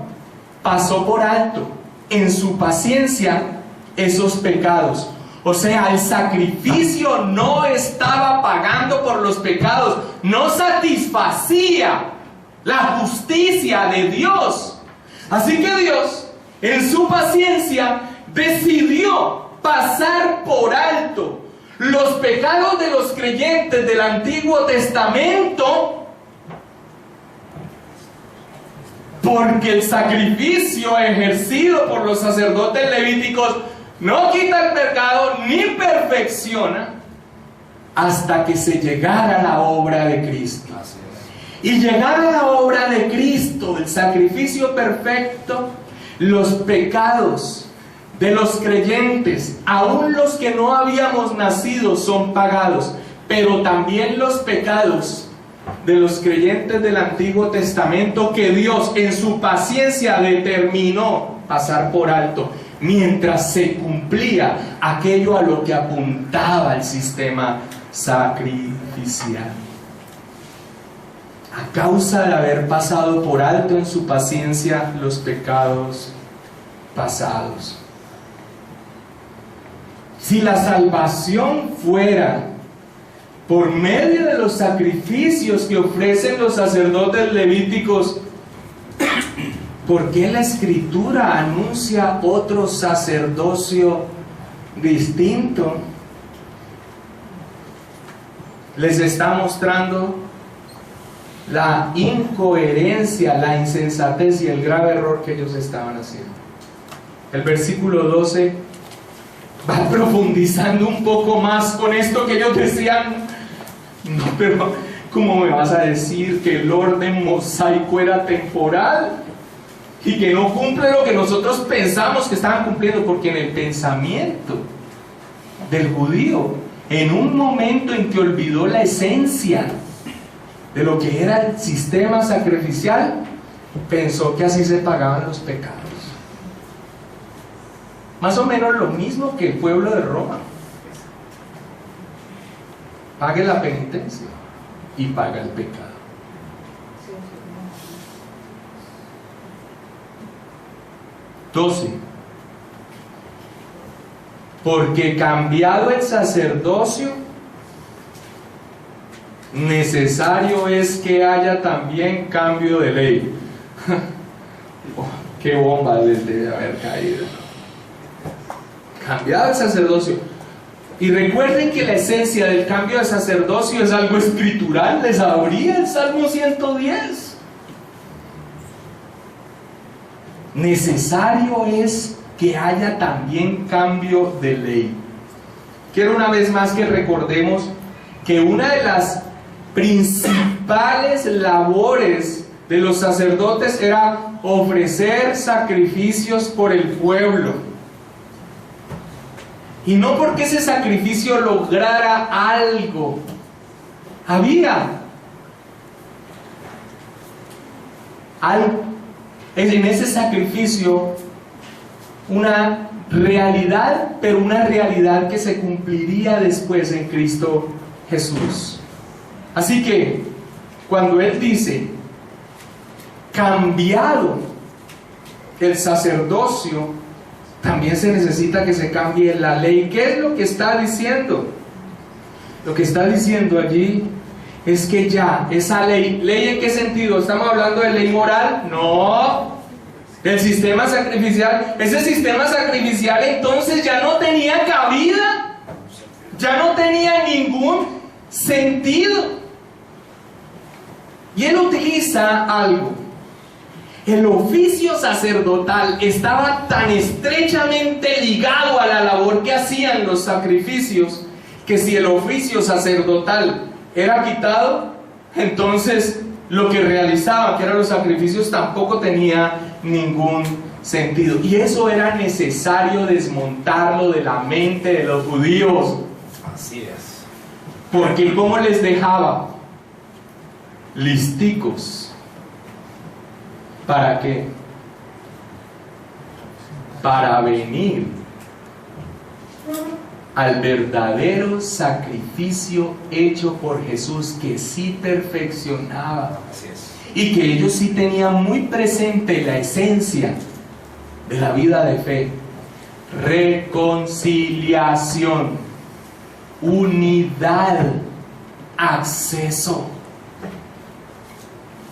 pasó por alto en su paciencia esos pecados. O sea, el sacrificio no estaba pagando por los pecados, no satisfacía la justicia de Dios. Así que Dios, en su paciencia, decidió pasar por alto los pecados de los creyentes del Antiguo Testamento, porque el sacrificio ejercido por los sacerdotes levíticos no quita el pecado ni perfecciona hasta que se llegara a la obra de Cristo. Y llegada a la obra de Cristo, el sacrificio perfecto, los pecados de los creyentes, aún los que no habíamos nacido, son pagados, pero también los pecados de los creyentes del Antiguo Testamento, que Dios en su paciencia determinó pasar por alto, mientras se cumplía aquello a lo que apuntaba el sistema sacrificial. A causa de haber pasado por alto en su paciencia los pecados pasados. Si la salvación fuera por medio de los sacrificios que ofrecen los sacerdotes levíticos, ¿por qué la Escritura anuncia otro sacerdocio distinto? Les está mostrando la incoherencia, la insensatez y el grave error que ellos estaban haciendo. El versículo 12 va profundizando un poco más con esto que ellos decían. No, pero ¿cómo me vas a decir que el orden mosaico era temporal y que no cumple lo que nosotros pensamos que estaban cumpliendo? Porque en el pensamiento del judío, en un momento en que olvidó la esencia de lo que era el sistema sacrificial, pensó que así se pagaban los pecados. Más o menos lo mismo que el pueblo de Roma. Pague la penitencia y paga el pecado. Porque cambiado el sacerdocio, necesario es que haya también cambio de ley. Oh, qué bomba les debe haber caído. Cambiado el sacerdocio. Y recuerden que la esencia del cambio de sacerdocio es algo escritural. Les abría el Salmo 110. Necesario es que haya también cambio de ley. Quiero una vez más que recordemos que una de las principales labores de los sacerdotes era ofrecer sacrificios por el pueblo. Y no porque ese sacrificio lograra algo. Había en ese sacrificio una realidad, pero una realidad que se cumpliría después en Cristo Jesús. Así que cuando Él dice cambiado el sacerdocio, también se necesita que se cambie la ley. ¿Qué es lo que está diciendo? Lo que está diciendo allí es que ya esa ley, ¿ley en qué sentido? ¿Estamos hablando de ley moral? No. Del sistema sacrificial. Ese sistema sacrificial entonces ya no tenía cabida, ya no tenía ningún sentido. Y Él utiliza algo. El oficio sacerdotal estaba tan estrechamente ligado a la labor que hacían los sacrificios, que si el oficio sacerdotal era quitado, entonces lo que realizaban, que eran los sacrificios, tampoco tenía ningún sentido. Y eso era necesario desmontarlo de la mente de los judíos. Así es. Porque ¿cómo les dejaba? Listicos. ¿Para qué? Para venir al verdadero sacrificio hecho por Jesús, que sí perfeccionaba. Así es. Y que ellos sí tenían muy presente la esencia de la vida de fe. Reconciliación, unidad, acceso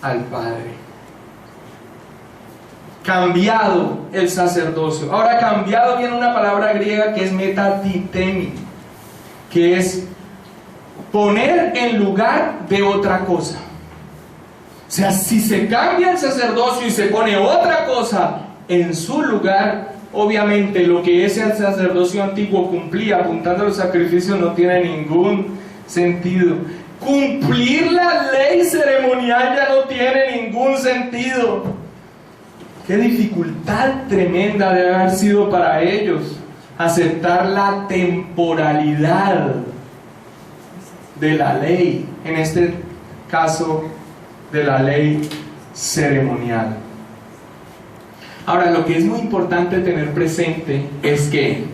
al Padre. Cambiado el sacerdocio. Ahora, cambiado viene una palabra griega que es metatitemi, que es poner en lugar de otra cosa. O sea, si se cambia el sacerdocio y se pone otra cosa en su lugar, obviamente lo que ese sacerdocio antiguo cumplía, apuntando a los sacrificios, no tiene ningún sentido. Cumplir la ley ceremonial ya no tiene ningún sentido. Qué dificultad tremenda debe haber sido para ellos aceptar la temporalidad de la ley, en este caso de la ley ceremonial. Ahora, lo que es muy importante tener presente es que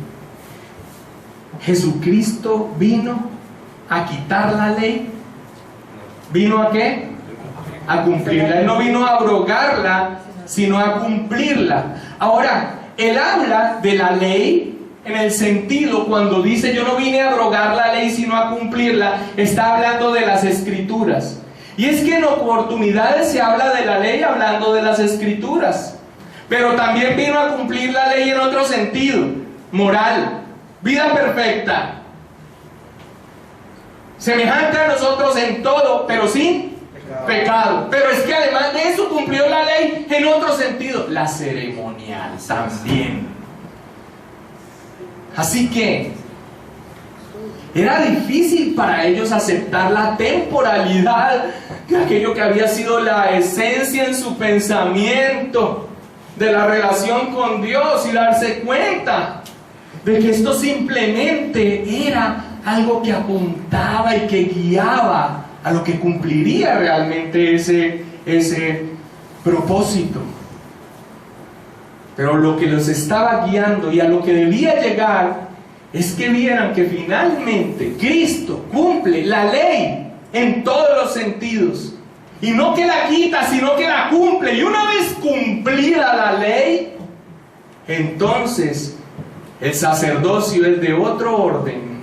Jesucristo vino a quitar la ley. ¿Vino a qué? A cumplirla. Él no vino a abrogarla, sino a cumplirla. Ahora, Él habla de la ley en el sentido, cuando dice yo no vine a abrogar la ley, sino a cumplirla, está hablando de las Escrituras. Y es que en oportunidades se habla de la ley hablando de las Escrituras, pero también vino a cumplir la ley en otro sentido, moral, vida perfecta, semejante a nosotros en todo, pero sin pecado. Pero es que además de eso cumplió la ley en otro sentido, la ceremonial también. Así que era difícil para ellos aceptar la temporalidad de aquello que había sido la esencia en su pensamiento de la relación con Dios, y darse cuenta de que esto simplemente era algo que apuntaba y que guiaba a lo que cumpliría realmente ese propósito. Pero lo que los estaba guiando y a lo que debía llegar es que vieran que finalmente Cristo cumple la ley en todos los sentidos. Y no que la quita, sino que la cumple. Y una vez cumplida la ley, entonces el sacerdocio es de otro orden.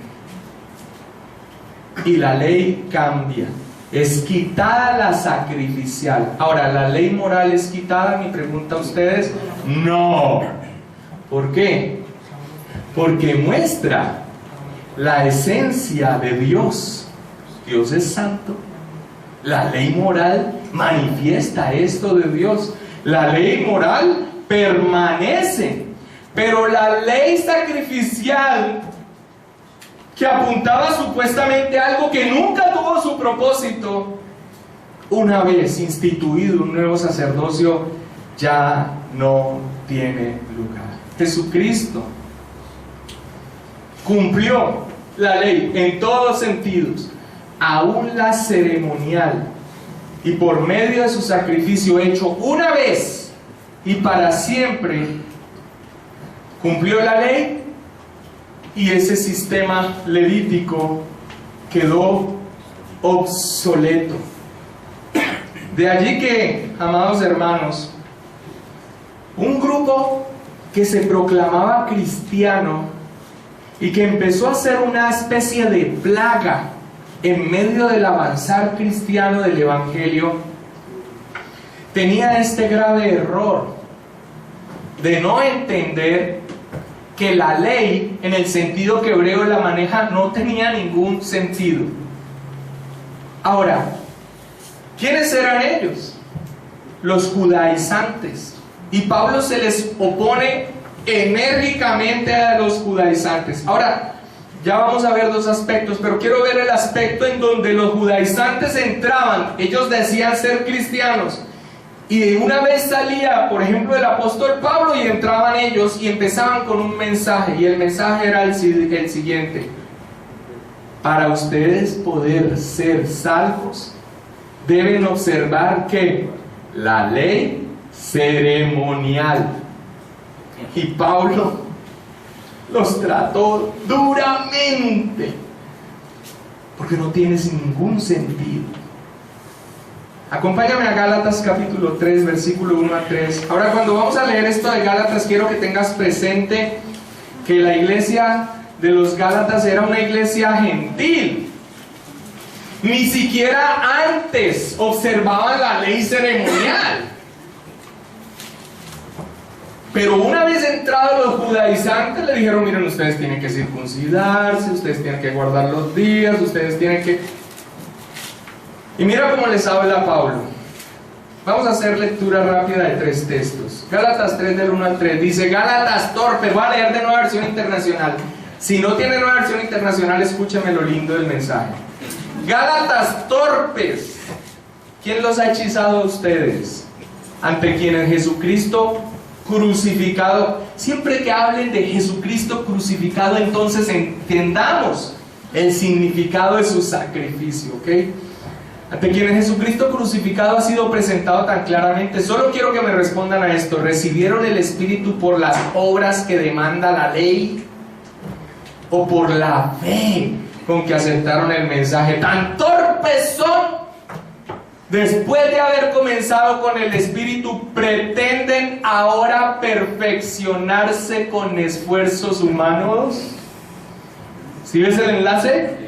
Y la ley cambia. Es quitada la sacrificial. Ahora, ¿la ley moral es quitada? Mi pregunta a ustedes: no. ¿Por qué? Porque muestra la esencia de Dios. Dios es santo. La ley moral manifiesta esto de Dios. La ley moral permanece. Pero la ley sacrificial, que apuntaba supuestamente a algo que nunca tuvo su propósito, una vez instituido un nuevo sacerdocio, ya no tiene lugar. Jesucristo cumplió la ley en todos los sentidos, aún la ceremonial, y por medio de su sacrificio hecho una vez y para siempre, cumplió la ley. Y ese sistema levítico quedó obsoleto. De allí que, amados hermanos, un grupo que se proclamaba cristiano y que empezó a ser una especie de plaga en medio del avanzar cristiano del Evangelio, tenía este grave error de no entender que la ley, en el sentido que Hebreo la maneja, no tenía ningún sentido. Ahora, ¿quiénes eran ellos? Los judaizantes. Y Pablo se les opone enérgicamente a los judaizantes. Ahora, ya vamos a ver dos aspectos, pero quiero ver el aspecto en donde los judaizantes entraban. Ellos decían ser cristianos, y una vez salía, por ejemplo, el apóstol Pablo, y entraban ellos y empezaban con un mensaje, y el mensaje era el siguiente: para ustedes poder ser salvos, deben observar que la ley ceremonial. Y Pablo los trató duramente, porque no tiene ningún sentido. Acompáñame a Gálatas capítulo 3, versículo 1 a 3. Ahora, cuando vamos a leer esto de Gálatas, quiero que tengas presente que la iglesia de los Gálatas era una iglesia gentil. Ni siquiera antes observaban la ley ceremonial. Pero una vez entrados los judaizantes, le dijeron: miren, ustedes tienen que circuncidarse, ustedes tienen que guardar los días, ustedes tienen que... Y mira cómo les habla Pablo. Vamos a hacer lectura rápida de 3 textos. Gálatas 3 del 1 al 3. Dice: Gálatas torpes. Voy a leer de Nueva Versión Internacional. Si no tiene Nueva Versión Internacional, escúchame lo lindo del mensaje. Gálatas torpes. ¿Quién los ha hechizado a ustedes? Ante quienes Jesucristo crucificado. Siempre que hablen de Jesucristo crucificado, entonces entendamos el significado de su sacrificio, ¿ok? Ante quienes Jesucristo crucificado ha sido presentado tan claramente. Solo quiero que me respondan a esto: ¿recibieron el Espíritu por las obras que demanda la ley, o por la fe con que aceptaron el mensaje? Tan torpes son. Después de haber comenzado con el Espíritu, pretenden ahora perfeccionarse con esfuerzos humanos. ¿Sí ves el enlace?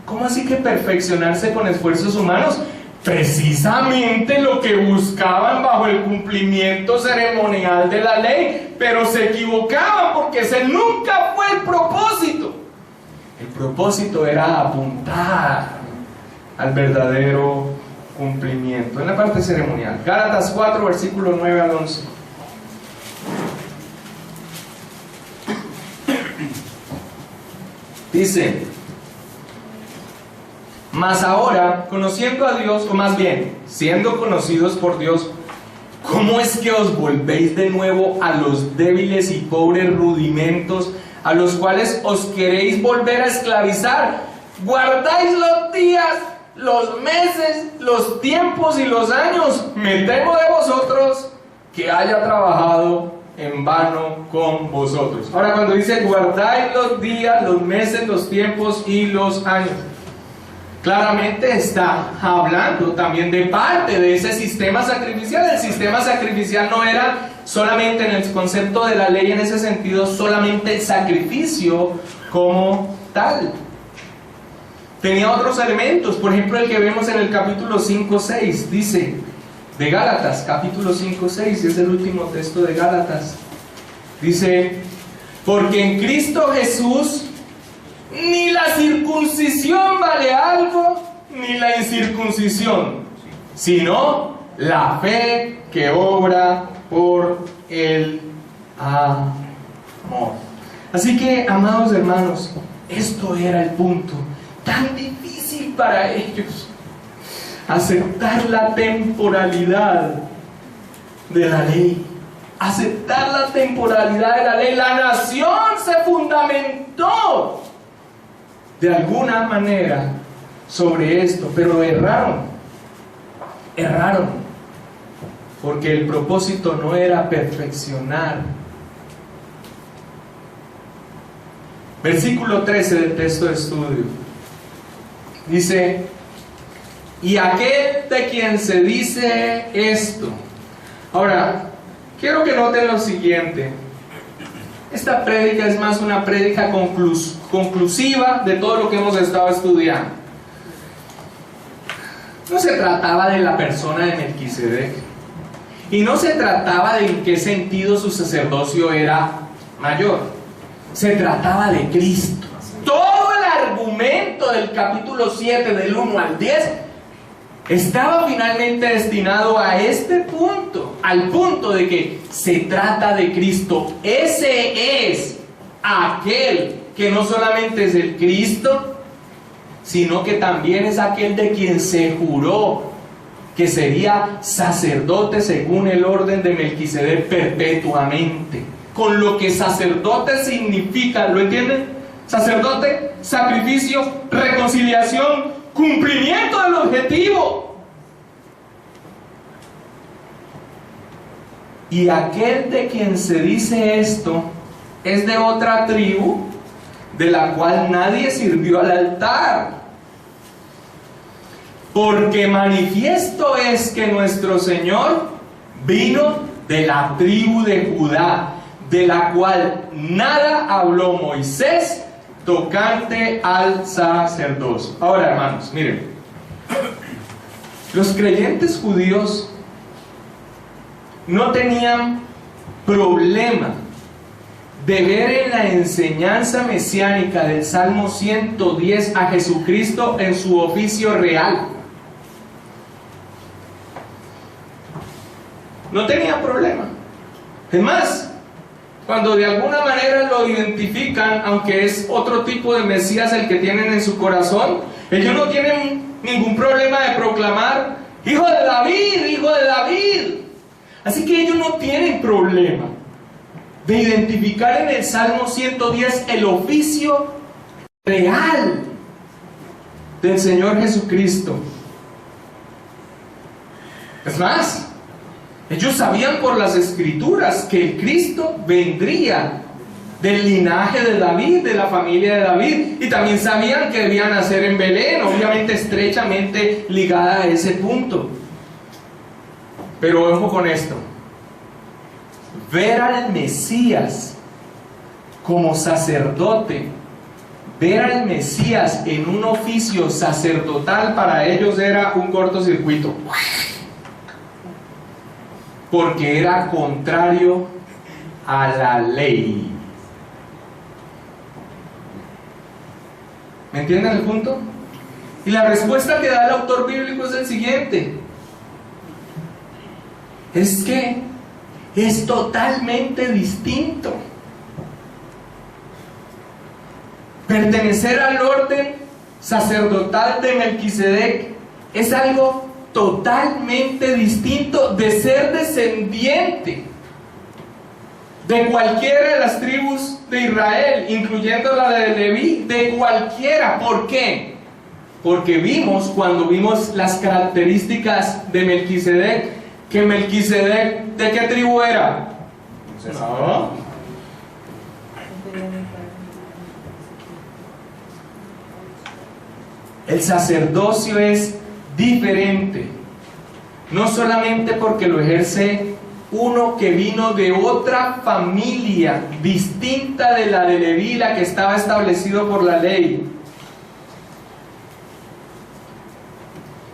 ¿Cómo así que perfeccionarse con esfuerzos humanos? Precisamente lo que buscaban bajo el cumplimiento ceremonial de la ley, pero se equivocaban, porque ese nunca fue el propósito. El propósito era apuntar al verdadero cumplimiento en la parte ceremonial. Gálatas 4, versículo 9 al 11. Dice: mas ahora, conociendo a Dios, o más bien, siendo conocidos por Dios, ¿cómo es que os volvéis de nuevo a los débiles y pobres rudimentos a los cuales os queréis volver a esclavizar? Guardáis los días, los meses, los tiempos y los años. Me temo de vosotros que haya trabajado en vano con vosotros. Ahora, cuando dice guardáis los días, los meses, los tiempos y los años, claramente está hablando también de parte de ese sistema sacrificial. El sistema sacrificial no era solamente, en el concepto de la ley en ese sentido, solamente el sacrificio como tal. Tenía otros elementos, por ejemplo el que vemos en el capítulo 5-6, dice, de Gálatas, capítulo 5-6, es el último texto de Gálatas. Dice: porque en Cristo Jesús ni la circuncisión vale algo, ni la incircuncisión, sino la fe que obra por el amor. Así que, amados hermanos, esto era el punto. Tan difícil para ellos aceptar la temporalidad de la ley. Aceptar la temporalidad de la ley. La nación se fundamentó de alguna manera sobre esto, pero erraron, porque el propósito no era perfeccionar. Versículo 13 del texto de estudio dice: y aquel de quien se dice esto. Ahora, quiero que noten lo siguiente. Esta prédica es más una prédica conclusiva de todo lo que hemos estado estudiando. No se trataba de la persona de Melquisedec, y no se trataba de en qué sentido su sacerdocio era mayor. Se trataba de Cristo. Todo el argumento del capítulo 7, del 1 al 10, estaba finalmente destinado a este punto, al punto de que se trata de Cristo. Ese es aquel que no solamente es el Cristo, sino que también es aquel de quien se juró que sería sacerdote según el orden de Melquisedec perpetuamente. Con lo que sacerdote significa, ¿lo entienden? Sacerdote, sacrificio, reconciliación, cumplimiento del objetivo. Y aquel de quien se dice esto es de otra tribu, de la cual nadie sirvió al altar. porque manifiesto es que nuestro Señor vino de la tribu de Judá, de la cual nada habló Moisés tocante al sacerdocio. Ahora, hermanos, miren, los creyentes judíos no tenían problema de ver en la enseñanza mesiánica del Salmo 110 a Jesucristo en su oficio real. No tenían problema. Es más, cuando de alguna manera lo identifican, aunque es otro tipo de Mesías el que tienen en su corazón, ellos no tienen ningún problema de proclamar: hijo de David, hijo de David. Así que ellos no tienen problema de identificar en el Salmo 110 el oficio real del Señor Jesucristo. Es más, ellos sabían por las Escrituras que el Cristo vendría del linaje de David, de la familia de David, y también sabían que debían nacer en Belén, obviamente estrechamente ligada a ese punto. Pero ojo con esto: ver al Mesías como sacerdote, ver al Mesías en un oficio sacerdotal, para ellos era un cortocircuito, porque era contrario a la ley. ¿Me entienden el punto? Y la respuesta que da el autor bíblico es el siguiente: es que es totalmente distinto. Pertenecer al orden sacerdotal de Melquisedec es algo totalmente distinto de ser descendiente de cualquiera de las tribus de Israel, incluyendo la de Leví, de cualquiera. ¿Por qué? Porque vimos, cuando vimos las características de Melquisedec, que Melquisedec, ¿de qué tribu era? No. El sacerdocio es diferente, no solamente porque lo ejerce uno que vino de otra familia distinta de la de Leví, la que estaba establecido por la ley,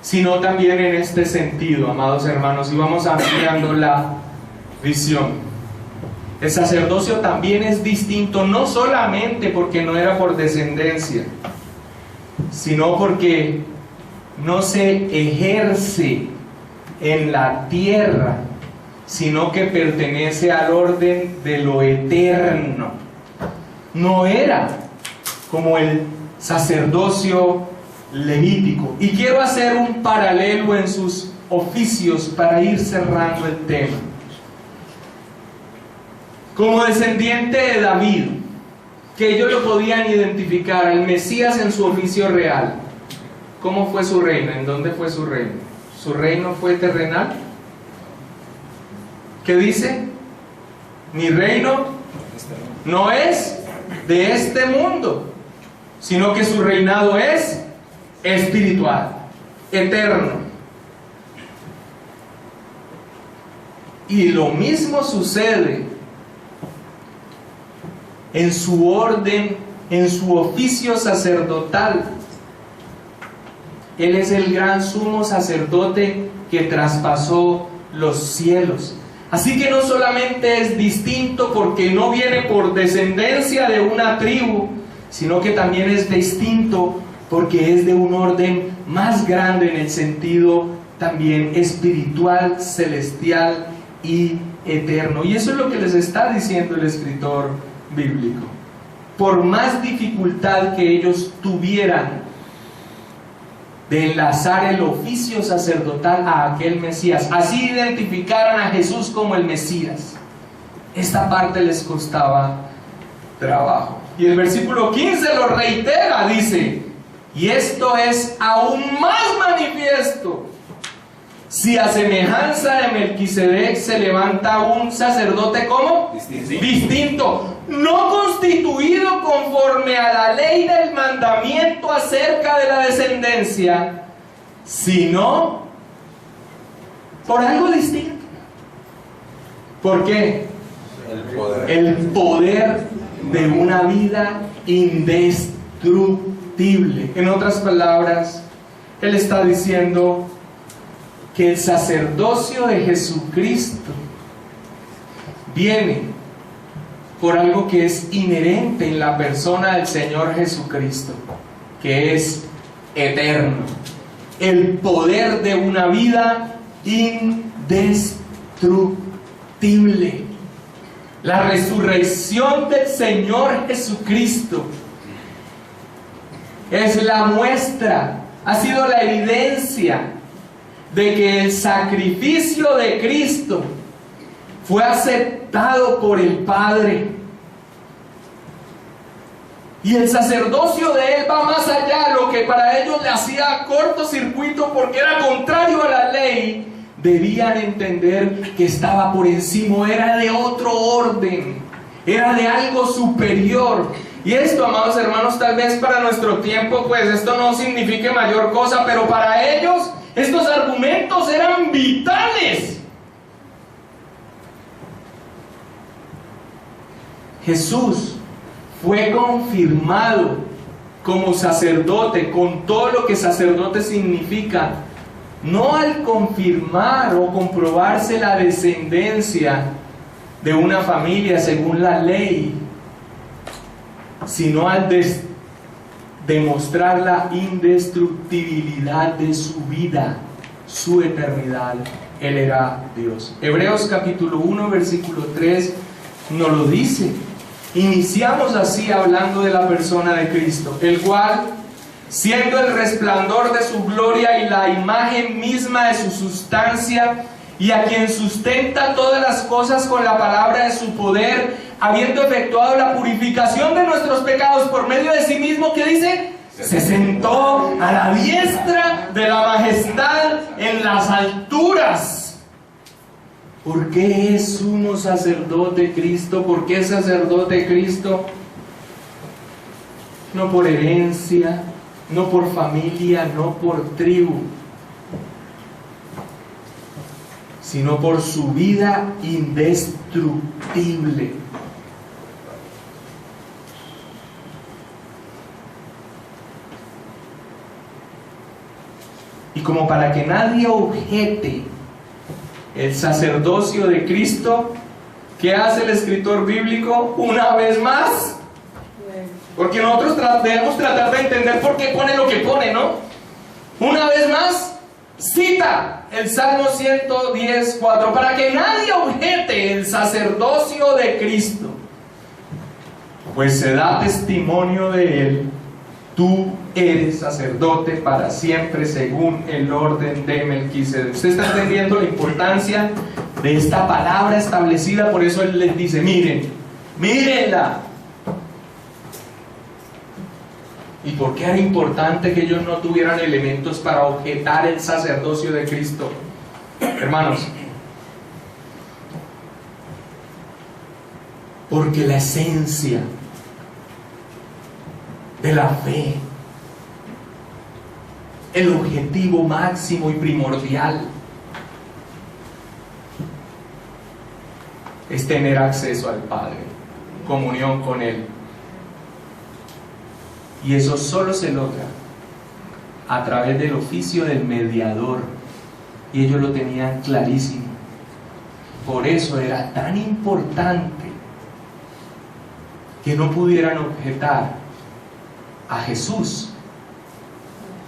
sino también en este sentido, amados hermanos, y vamos ampliando la visión. El sacerdocio también es distinto, no solamente porque no era por descendencia, sino porque no se ejerce en la tierra, sino que pertenece al orden de lo eterno. No era como el sacerdocio levítico. Y quiero hacer un paralelo en sus oficios para ir cerrando el tema. Como descendiente de David, que ellos lo podían identificar, al Mesías en su oficio real. ¿Cómo fue su reino? ¿En dónde fue su reino? ¿Su reino fue terrenal? ¿Qué dice? Mi reino no es de este mundo, sino que su reinado es espiritual, eterno. Y lo mismo sucede en su orden, en su oficio sacerdotal. Él es el gran sumo sacerdote que traspasó los cielos. Así que no solamente es distinto porque no viene por descendencia de una tribu, sino que también es distinto porque es de un orden más grande en el sentido también espiritual, celestial y eterno. Y eso es lo que les está diciendo el escritor bíblico. Por más dificultad que ellos tuvieran de enlazar el oficio sacerdotal a aquel Mesías, así identificaran a Jesús como el Mesías, esta parte les costaba trabajo. Y el versículo 15 lo reitera, dice: y esto es aún más manifiesto si a semejanza de Melquisedec se levanta un sacerdote ¿cómo? Distinto, no constituido conforme a la ley del mandamiento acerca de la descendencia, sino por algo distinto. ¿Por qué? El poder de una vida indestructible. En otras palabras, Él está diciendo que el sacerdocio de Jesucristo viene por algo que es inherente en la persona del Señor Jesucristo, que es eterno. El poder de una vida indestructible. La resurrección del Señor Jesucristo es la muestra, ha sido la evidencia de que el sacrificio de Cristo fue aceptado por el Padre. Y el sacerdocio de Él va más allá. Lo que para ellos le hacía cortocircuito porque era contrario a la ley, debían entender que estaba por encima, era de otro orden, era de algo superior. Y esto, amados hermanos, tal vez para nuestro tiempo, pues esto no signifique mayor cosa, pero para ellos estos argumentos eran vitales. Jesús fue confirmado como sacerdote, con todo lo que sacerdote significa, no al confirmar o comprobarse la descendencia de una familia según la ley, sino al demostrar la indestructibilidad de su vida, su eternidad. Él era Dios. Hebreos capítulo 1, versículo 3 nos lo dice. Iniciamos así hablando de la persona de Cristo, el cual, siendo el resplandor de su gloria y la imagen misma de su sustancia, y a quien sustenta todas las cosas con la palabra de su poder, habiendo efectuado la purificación de nuestros pecados por medio de sí mismo, ¿qué dice? Se sentó a la diestra de la majestad en las alturas. ¿Por qué es sumo sacerdote Cristo? ¿Por qué es sacerdote Cristo? No por herencia, no por familia, no por tribu, sino por su vida indestructible. Y como para que nadie objete el sacerdocio de Cristo, ¿qué hace el escritor bíblico una vez más? Porque nosotros debemos tratar de entender por qué pone lo que pone, ¿no? Una vez más, cita el Salmo 110:4, para que nadie objete el sacerdocio de Cristo, pues se da testimonio de Él: tú eres sacerdote para siempre según el orden de Melquisedec. Usted está entendiendo la importancia de esta palabra establecida. Por eso Él les dice: miren, mírenla. ¿Y por qué era importante que ellos no tuvieran elementos para objetar el sacerdocio de Cristo? Hermanos, porque la esencia de la fe, el objetivo máximo y primordial, es tener acceso al Padre, comunión con Él. Y eso solo se logra a través del oficio del mediador. Y ellos lo tenían clarísimo. Por eso era tan importante que no pudieran objetar a Jesús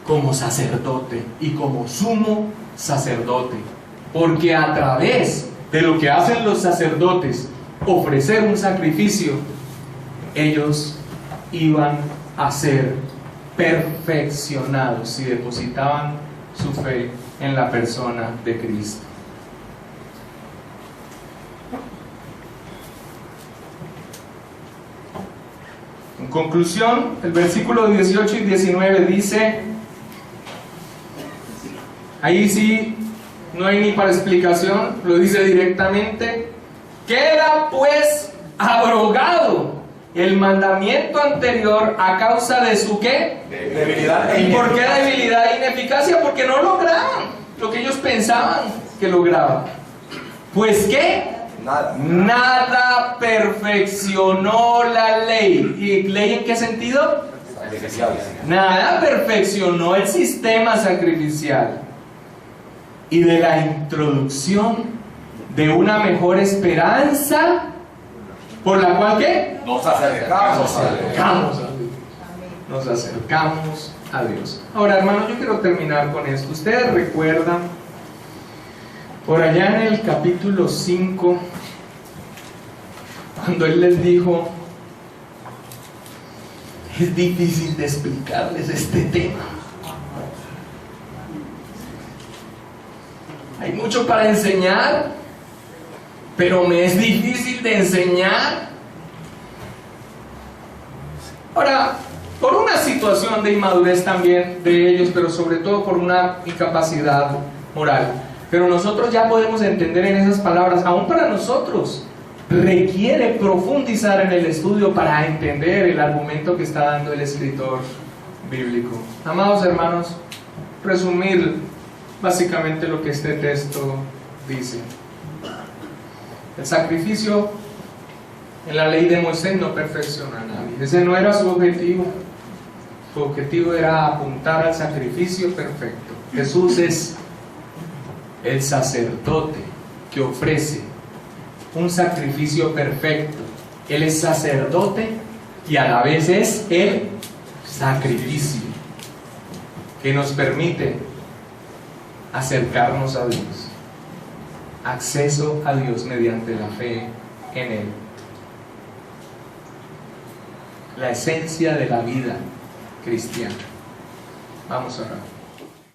como sacerdote y como sumo sacerdote. Porque a través de lo que hacen los sacerdotes, ofrecer un sacrificio, ellos iban a ser perfeccionados si depositaban su fe en la persona de Cristo. En conclusión, el versículo 18 y 19 dice, ahí sí no hay ni para explicación, lo dice directamente: queda pues abrogado el mandamiento anterior a causa de su ¿qué? Debilidad. ¿Y por qué debilidad e ineficacia? Porque no lograban lo que ellos pensaban que lograban. Pues ¿qué? Nada. Nada perfeccionó la ley. ¿Y ley en qué sentido? Sacrificial. Nada perfeccionó el sistema sacrificial. Y de la introducción de una mejor esperanza, por la cual ¿qué? Nos acercamos a Dios. Nos acercamos a Dios. Ahora, hermanos, yo quiero terminar con esto. Ustedes recuerdan, por allá en el capítulo 5, cuando Él les dijo, es difícil de explicarles este tema. Hay mucho para enseñar, pero me es difícil de enseñar. Ahora, por una situación de inmadurez también de ellos, pero sobre todo por una incapacidad moral. Pero nosotros ya podemos entender en esas palabras, aún para nosotros, requiere profundizar en el estudio para entender el argumento que está dando el escritor bíblico. Amados hermanos, resumir básicamente lo que este texto dice. El sacrificio en la ley de Moisés no perfecciona a nadie. Ese no era su objetivo. Su objetivo era apuntar al sacrificio perfecto. Jesús es el sacerdote que ofrece un sacrificio perfecto. Él es sacerdote y a la vez es el sacrificio que nos permite acercarnos a Dios, acceso a Dios mediante la fe en Él. La esencia de la vida cristiana. Vamos a orar.